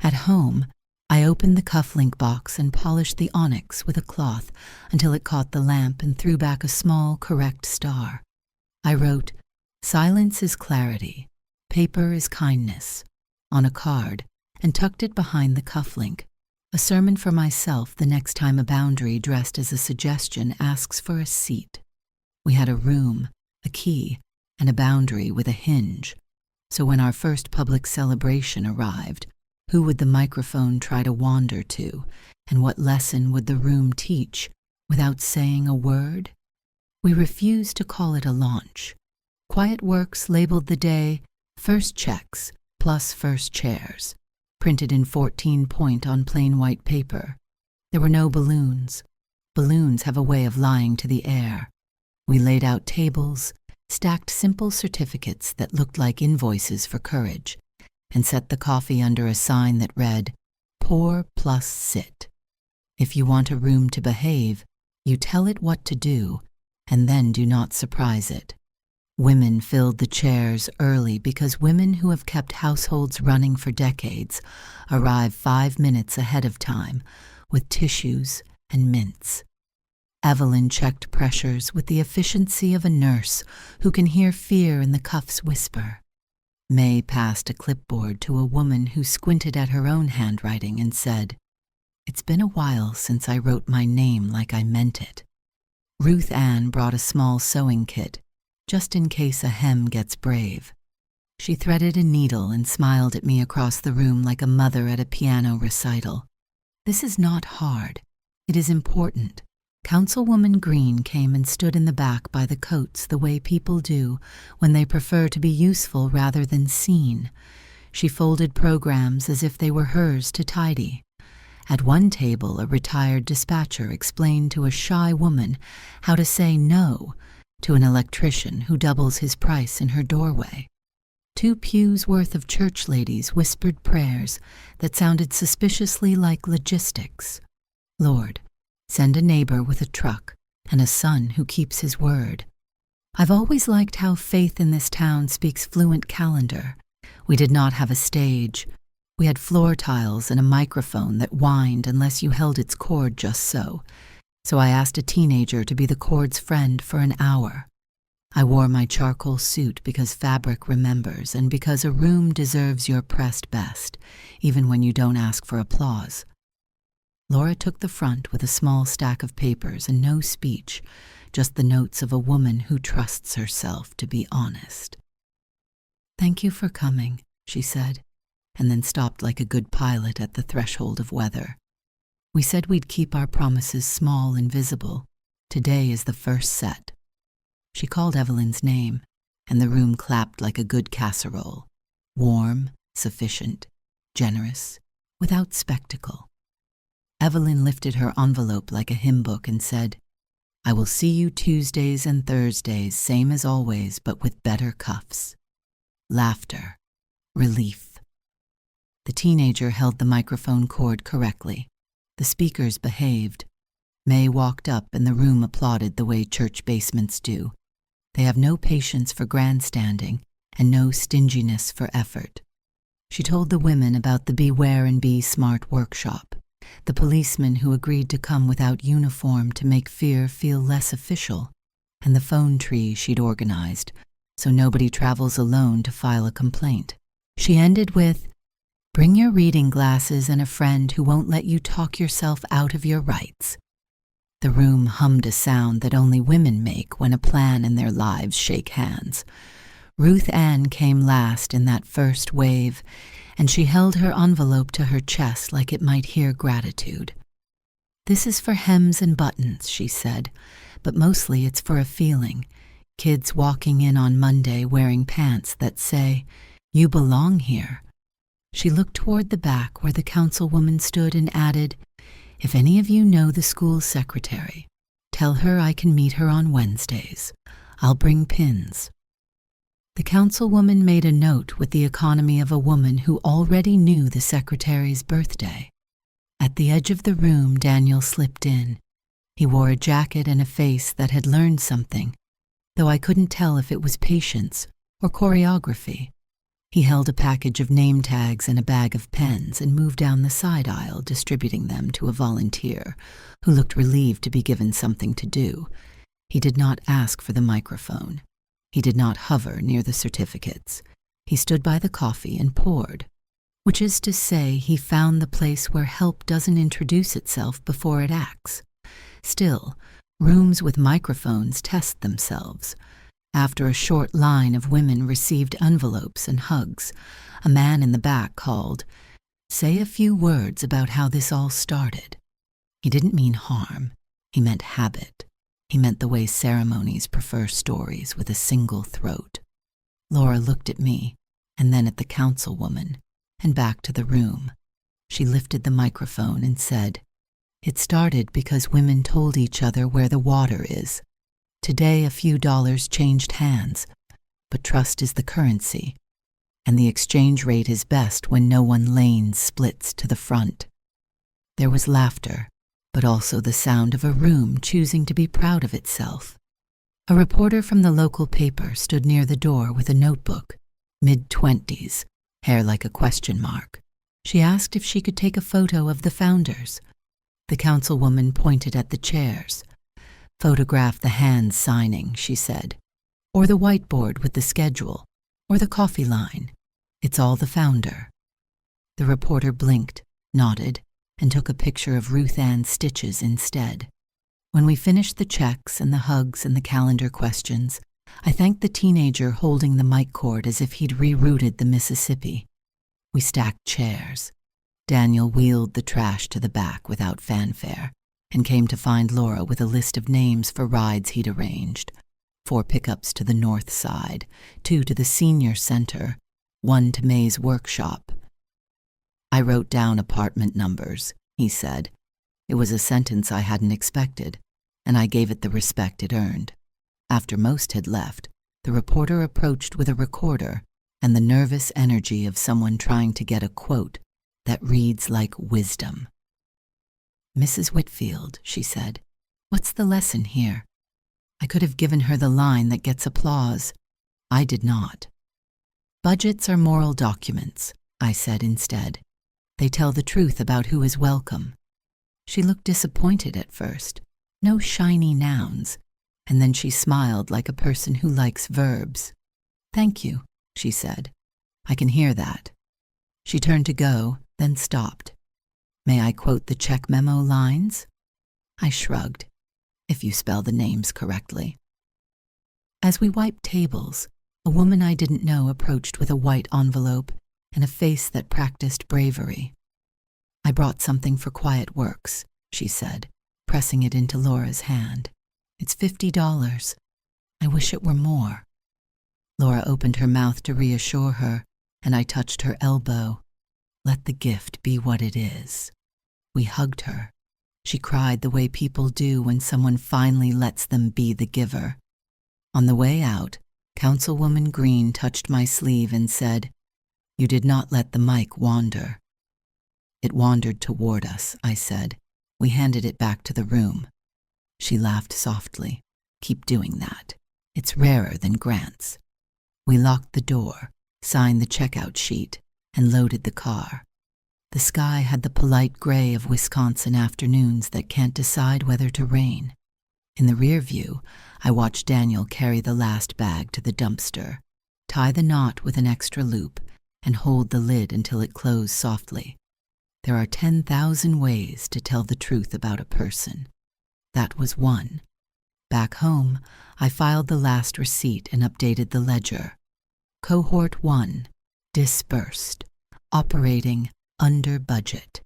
At home, I opened the cufflink box and polished the onyx with a cloth until it caught the lamp and threw back a small, correct star. I wrote, "Silence is clarity, paper is kindness," on a card and tucked it behind the cufflink, a sermon for myself the next time a boundary dressed as a suggestion asks for a seat. We had a room, a key, and a boundary with a hinge. So when our first public celebration arrived, who would the microphone try to wander to, and what lesson would the room teach without saying a word? We refused to call it a launch. Quiet Works labeled the day First Checks plus First Chairs, printed in 14-point on plain white paper. There were no balloons. Balloons have a way of lying to the air. We laid out tables, stacked simple certificates that looked like invoices for courage, and set the coffee under a sign that read, Pour plus sit. If you want a room to behave, you tell it what to do, and then do not surprise it. Women filled the chairs early because women who have kept households running for decades arrive 5 minutes ahead of time with tissues and mints. Evelyn checked pressures with the efficiency of a nurse who can hear fear in the cuffs whisper. May passed a clipboard to a woman who squinted at her own handwriting and said, "It's been a while since I wrote my name like I meant it." Ruth Ann brought a small sewing kit, just in case a hem gets brave. She threaded a needle and smiled at me across the room like a mother at a piano recital. "This is not hard. It is important." Councilwoman Green came and stood in the back by the coats the way people do when they prefer to be useful rather than seen. She folded programs as if they were hers to tidy. At one table, a retired dispatcher explained to a shy woman how to say no to an electrician who doubles his price in her doorway. 2 pews worth of church ladies whispered prayers that sounded suspiciously like logistics. Lord, send a neighbor with a truck and a son who keeps his word. I've always liked how faith in this town speaks fluent calendar. We did not have a stage. We had floor tiles and a microphone that whined unless you held its cord just so. So I asked a teenager to be the cord's friend for an hour. I wore my charcoal suit because fabric remembers and because a room deserves your pressed best, even when you don't ask for applause. Laura took the front with a small stack of papers and no speech, just the notes of a woman who trusts herself to be honest. "Thank you for coming," she said, and then stopped like a good pilot at the threshold of weather. "We said we'd keep our promises small and visible. Today is the first set." She called Evelyn's name, and the room clapped like a good casserole. Warm, sufficient, generous, without spectacle. Evelyn lifted her envelope like a hymn book and said, "I will see you Tuesdays and Thursdays, same as always, but with better cuffs." Laughter. Relief. The teenager held the microphone cord correctly. The speakers behaved. May walked up and the room applauded the way church basements do. They have no patience for grandstanding and no stinginess for effort. She told the women about the Beware and Be Smart workshop, the policeman who agreed to come without uniform to make fear feel less official, and the phone tree she'd organized so nobody travels alone to file a complaint. She ended with, "Bring your reading glasses and a friend who won't let you talk yourself out of your rights." The room hummed a sound that only women make when a plan in their lives shake hands. Ruth Ann came last in that first wave, and she held her envelope to her chest like it might hear gratitude. "This is for hems and buttons," she said, "but mostly it's for a feeling. Kids walking in on Monday wearing pants that say, 'You belong here.'" She looked toward the back where the councilwoman stood and added, "If any of you know the school secretary, tell her I can meet her on Wednesdays. I'll bring pins." The councilwoman made a note with the economy of a woman who already knew the secretary's birthday. At the edge of the room, Daniel slipped in. He wore a jacket and a face that had learned something, though I couldn't tell if it was patience or choreography. He held a package of name tags and a bag of pens and moved down the side aisle, distributing them to a volunteer who looked relieved to be given something to do. He did not ask for the microphone. He did not hover near the certificates. He stood by the coffee and poured, which is to say he found the place where help doesn't introduce itself before it acts. Still, rooms with microphones test themselves. After a short line of women received envelopes and hugs, a man in the back called, "Say a few words about how this all started." He didn't mean harm. He meant habit. He meant the way ceremonies prefer stories with a single throat. Laura looked at me, and then at the councilwoman, and back to the room. She lifted the microphone and said, "It started because women told each other where the water is. Today a few dollars changed hands, but trust is the currency, and the exchange rate is best when no one lane splits to the front." There was laughter, but also the sound of a room choosing to be proud of itself. A reporter from the local paper stood near the door with a notebook, mid-20s, hair like a question mark. She asked if she could take a photo of the founders. The councilwoman pointed at the chairs. "Photograph the hands signing," she said, "or the whiteboard with the schedule, or the coffee line. It's all the founder." The reporter blinked, nodded, and took a picture of Ruth Ann's stitches instead. When we finished the checks and the hugs and the calendar questions, I thanked the teenager holding the mic cord as if he'd rerouted the Mississippi. We stacked chairs. Daniel wheeled the trash to the back without fanfare and came to find Laura with a list of names for rides he'd arranged. 4 pickups to the north side, 2 to the senior center, 1 to May's workshop. "I wrote down apartment numbers," he said. It was a sentence I hadn't expected, and I gave it the respect it earned. After most had left, the reporter approached with a recorder and the nervous energy of someone trying to get a quote that reads like wisdom. "Mrs. Whitfield," she said, "what's the lesson here?" I could have given her the line that gets applause. I did not. "Budgets are moral documents," I said instead. "They tell the truth about who is welcome." She looked disappointed at first. No shiny nouns. And then she smiled like a person who likes verbs. "Thank you," she said. "I can hear that." She turned to go, then stopped. "May I quote the check memo lines?" I shrugged. "If you spell the names correctly." As we wiped tables, a woman I didn't know approached with a white envelope and a face that practiced bravery. "I brought something for Quiet Works," she said, pressing it into Laura's hand. "It's $50. I wish it were more." Laura opened her mouth to reassure her, and I touched her elbow. Let the gift be what it is. We hugged her. She cried the way people do when someone finally lets them be the giver. On the way out, Councilwoman Green touched my sleeve and said, "You did not let the mic wander." "It wandered toward us," I said. "We handed it back to the room." She laughed softly. "Keep doing that. It's rarer than grants." We locked the door, signed the checkout sheet, and loaded the car. The sky had the polite gray of Wisconsin afternoons that can't decide whether to rain. In the rear view, I watched Daniel carry the last bag to the dumpster, tie the knot with an extra loop, and hold the lid until it closed softly. There are 10,000 ways to tell the truth about a person. That was one. Back home, I filed the last receipt and updated the ledger. Cohort 1, disbursed, operating under budget.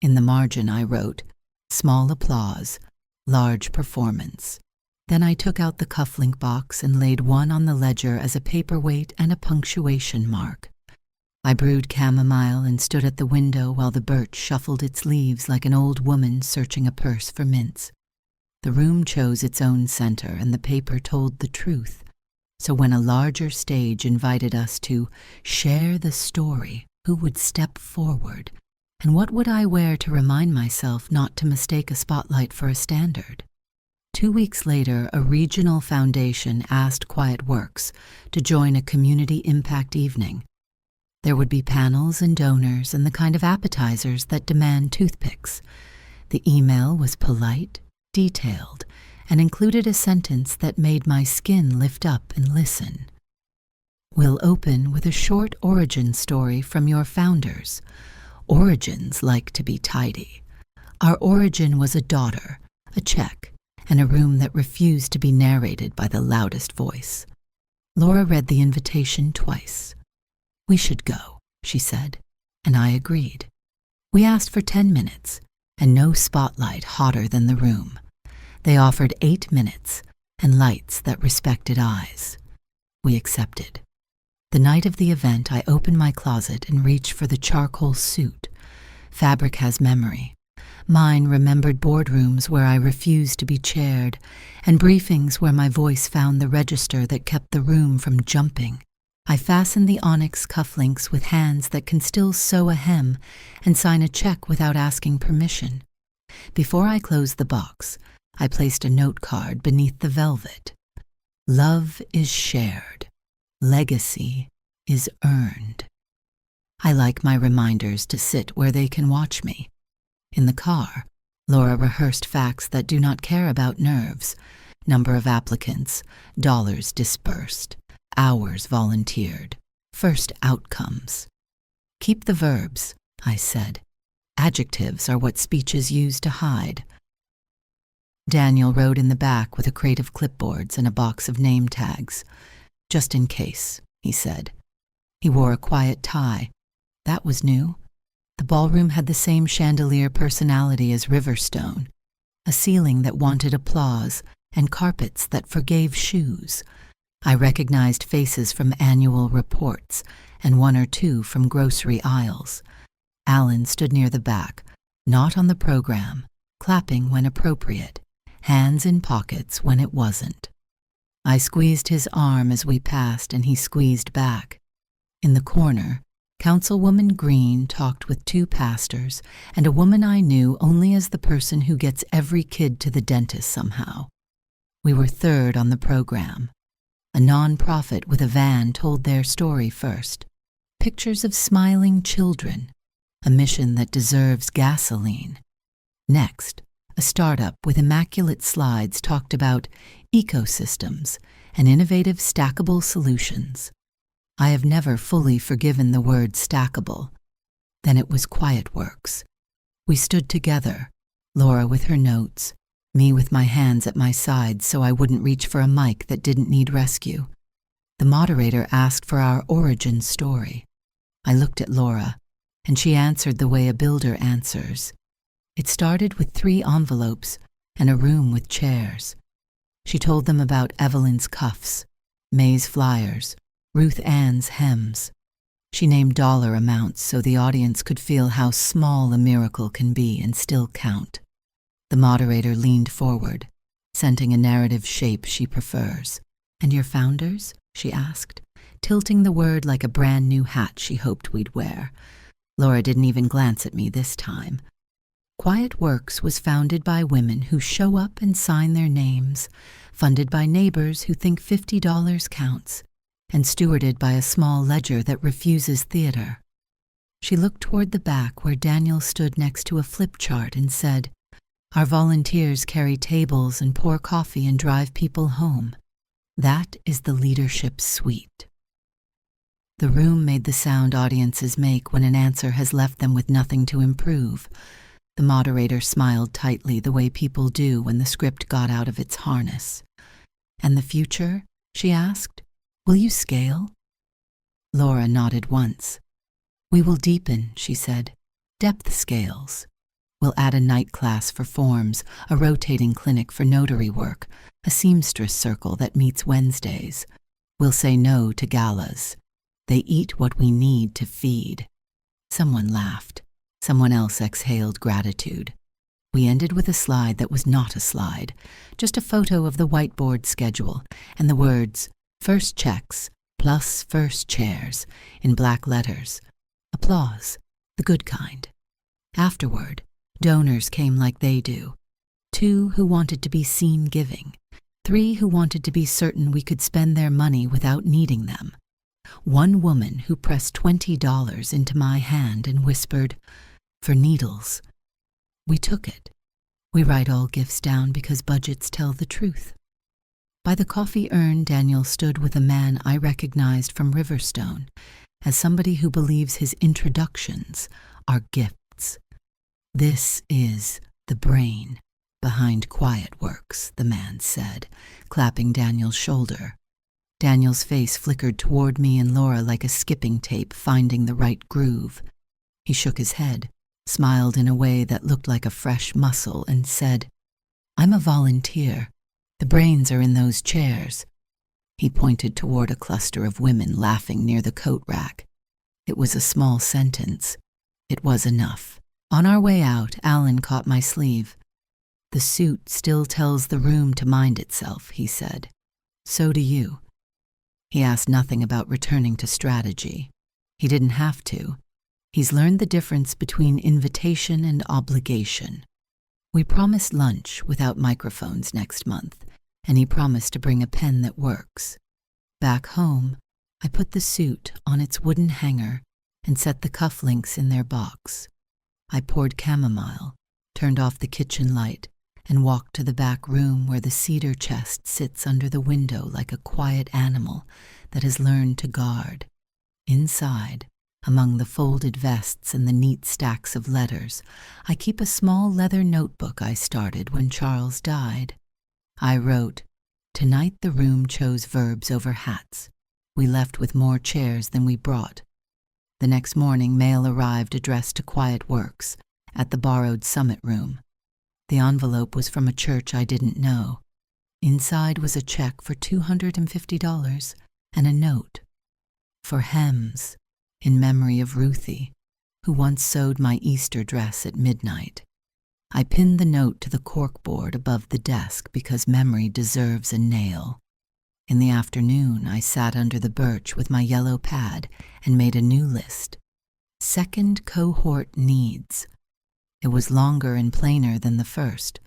In the margin I wrote, "Small applause, large performance." Then I took out the cufflink box and laid one on the ledger as a paperweight and a punctuation mark. I brewed chamomile and stood at the window while the birch shuffled its leaves like an old woman searching a purse for mints. The room chose its own center and the paper told the truth. So when a larger stage invited us to share the story, who would step forward? And what would I wear to remind myself not to mistake a spotlight for a standard? 2 weeks later, a regional foundation asked Quiet Works to join a community impact evening. There would be panels and donors and the kind of appetizers that demand toothpicks. The email was polite, detailed, and included a sentence that made my skin lift up and listen. "We'll open with a short origin story from your founders. Origins like to be tidy. Our origin was a daughter, a check, and a room that refused to be narrated by the loudest voice." Laura read the invitation twice. "We should go," she said, and I agreed. We asked for 10 minutes, and no spotlight hotter than the room. They offered 8 minutes and lights that respected eyes. We accepted. The night of the event, I opened my closet and reached for the charcoal suit. Fabric has memory. Mine remembered boardrooms where I refused to be chaired, and briefings where my voice found the register that kept the room from jumping. I fastened the onyx cufflinks with hands that can still sew a hem and sign a check without asking permission. Before I closed the box, I placed a note card beneath the velvet. Love is shared. Legacy is earned. I like my reminders to sit where they can watch me. In the car, Laura rehearsed facts that do not care about nerves. Number of applicants, dollars dispersed, hours volunteered, first outcomes. Keep the verbs, I said. Adjectives are what speeches use to hide. Daniel rode in the back with a crate of clipboards and a box of name tags. Just in case, he said. He wore a quiet tie. That was new. The ballroom had the same chandelier personality as Riverstone, a ceiling that wanted applause and carpets that forgave shoes. I recognized faces from annual reports and 1 or 2 from grocery aisles. Alan stood near the back, not on the program, clapping when appropriate, hands in pockets when it wasn't. I squeezed his arm as we passed, and he squeezed back. In the corner, Councilwoman Green talked with 2 pastors and a woman I knew only as the person who gets every kid to the dentist somehow. We were third on the program. A non-profit with a van told their story first. Pictures of smiling children, a mission that deserves gasoline. Next, a startup with immaculate slides talked about ecosystems and innovative stackable solutions. I have never fully forgiven the word stackable. Then it was Quiet Works. We stood together, Laura with her notes, me with my hands at my sides so I wouldn't reach for a mic that didn't need rescue. The moderator asked for our origin story. I looked at Laura, and she answered the way a builder answers. It started with 3 envelopes and a room with chairs. She told them about Evelyn's cuffs, May's flyers, Ruth Ann's hems. She named dollar amounts so the audience could feel how small a miracle can be and still count. The moderator leaned forward, scenting a narrative shape she prefers. And your founders? She asked, tilting the word like a brand new hat she hoped we'd wear. Laura didn't even glance at me this time. Quiet Works was founded by women who show up and sign their names, funded by neighbors who think $50 counts, and stewarded by a small ledger that refuses theater. She looked toward the back where Daniel stood next to a flip chart and said, Our volunteers carry tables and pour coffee and drive people home. That is the leadership suite. The room made the sound audiences make when an answer has left them with nothing to improve. The moderator smiled tightly the way people do when the script got out of its harness. And the future? She asked. Will you scale? Laura nodded once. We will deepen, she said. Depth scales. We'll add a night class for forms, a rotating clinic for notary work, a seamstress circle that meets Wednesdays. We'll say no to galas. They eat what we need to feed. Someone laughed. Someone else exhaled gratitude. We ended with a slide that was not a slide, just a photo of the whiteboard schedule and the words, First checks plus first chairs in black letters. Applause, the good kind. Afterward, donors came like they do. 2 who wanted to be seen giving. 3 who wanted to be certain we could spend their money without needing them. 1 woman who pressed $20 into my hand and whispered, For needles. We took it. We write all gifts down because budgets tell the truth. By the coffee urn, Daniel stood with a man I recognized from Riverstone as somebody who believes his introductions are gifts. This is the brain behind Quiet Works, the man said, clapping Daniel's shoulder. Daniel's face flickered toward me and Laura like a skipping tape finding the right groove. He shook his head, smiled in a way that looked like a fresh muscle, and said, I'm a volunteer. The brains are in those chairs." He pointed toward a cluster of women laughing near the coat rack. It was a small sentence. It was enough. On our way out, Alan caught my sleeve. "The suit still tells the room to mind itself," he said. "So do you." He asked nothing about returning to strategy. He didn't have to. He's learned the difference between invitation and obligation. We promised lunch without microphones next month, and he promised to bring a pen that works. Back home, I put the suit on its wooden hanger and set the cufflinks in their box. I poured chamomile, turned off the kitchen light, and walked to the back room where the cedar chest sits under the window like a quiet animal that has learned to guard. Inside, among the folded vests and the neat stacks of letters, I keep a small leather notebook I started when Charles died. I wrote, "Tonight the room chose verbs over hats. We left with more chairs than we brought." The next morning, mail arrived addressed to Quiet Works at the borrowed Summit Room. The envelope was from a church I didn't know. Inside was a check for $250 and a note. "For hems, in memory of Ruthie, who once sewed my Easter dress at midnight." I pinned the note to the corkboard above the desk because memory deserves a nail. In the afternoon, I sat under the birch with my yellow pad and made a new list. Second cohort needs. It was longer and plainer than the first.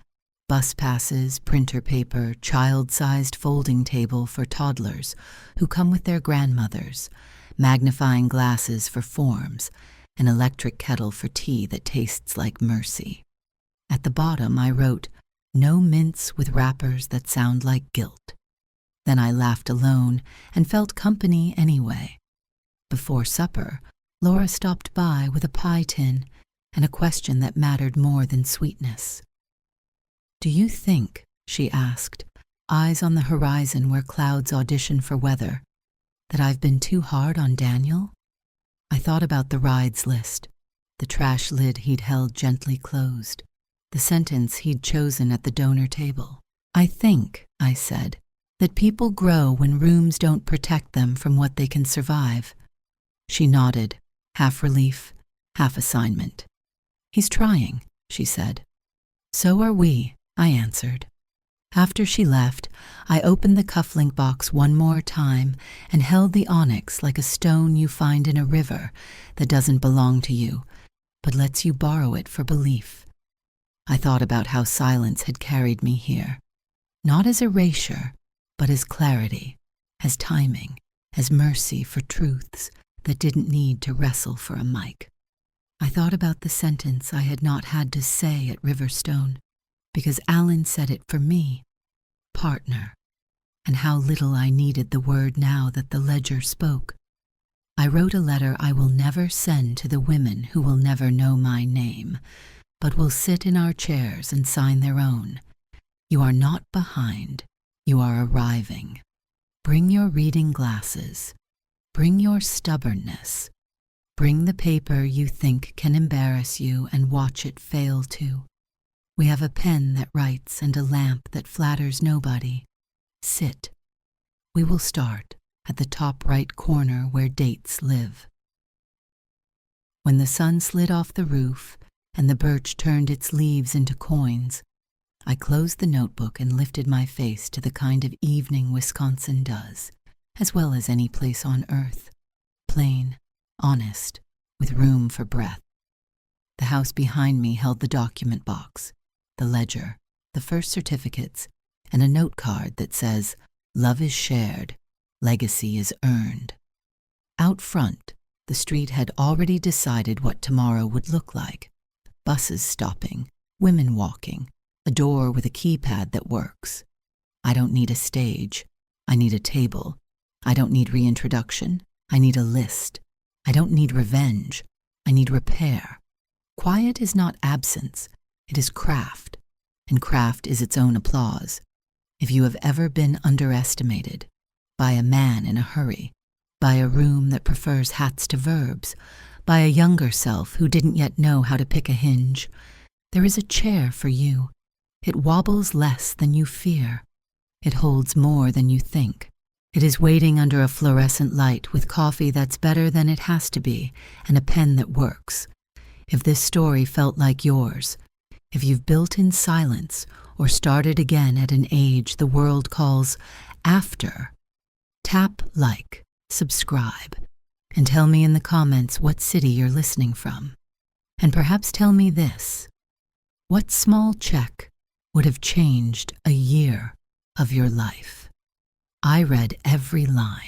Bus passes, printer paper, child-sized folding table for toddlers who come with their grandmothers, magnifying glasses for forms, an electric kettle for tea that tastes like mercy. At the bottom, I wrote, "No mints with wrappers that sound like guilt." Then I laughed alone and felt company anyway. Before supper, Laura stopped by with a pie tin and a question that mattered more than sweetness. "Do you think," she asked, eyes on the horizon where clouds audition for weather, "that I've been too hard on Daniel?" I thought about the rides list, the trash lid he'd held gently closed, the sentence he'd chosen at the donor table. "I think," I said, "that people grow when rooms don't protect them from what they can survive." She nodded, half relief, half assignment. "He's trying," she said. "So are we," I answered. After she left, I opened the cufflink box one more time and held the onyx like a stone you find in a river that doesn't belong to you, but lets you borrow it for belief. I thought about how silence had carried me here, not as erasure, but as clarity, as timing, as mercy for truths that didn't need to wrestle for a mic. I thought about the sentence I had not had to say at Riverstone, because Alan said it for me, partner, and how little I needed the word now that the ledger spoke. I wrote a letter I will never send to the women who will never know my name, but will sit in our chairs and sign their own. You are not behind, you are arriving. Bring your reading glasses. Bring your stubbornness. Bring the paper you think can embarrass you and watch it fail to. We have a pen that writes and a lamp that flatters nobody. Sit. We will start at the top right corner where dates live. When the sun slid off the roof and the birch turned its leaves into coins, I closed the notebook and lifted my face to the kind of evening Wisconsin does, as well as any place on earth. Plain, honest, with room for breath. The house behind me held the document box, the ledger, the first certificates, and a note card that says, "Love is shared, legacy is earned." Out front, the street had already decided what tomorrow would look like. Buses stopping, women walking, a door with a keypad that works. I don't need a stage. I need a table. I don't need reintroduction. I need a list. I don't need revenge. I need repair. Quiet is not absence. It is craft, and craft is its own applause. If you have ever been underestimated by a man in a hurry, by a room that prefers hats to verbs, by a younger self who didn't yet know how to pick a hinge, there is a chair for you, It wobbles less than you fear. It holds more than you think. It is waiting under a fluorescent light with coffee that's better than it has to be and a pen that works. If this story felt like yours, if you've built in silence or started again at an age the world calls after, tap like, subscribe, and tell me in the comments what city you're listening from. And perhaps tell me this: what small check would have changed a year of your life? I read every line.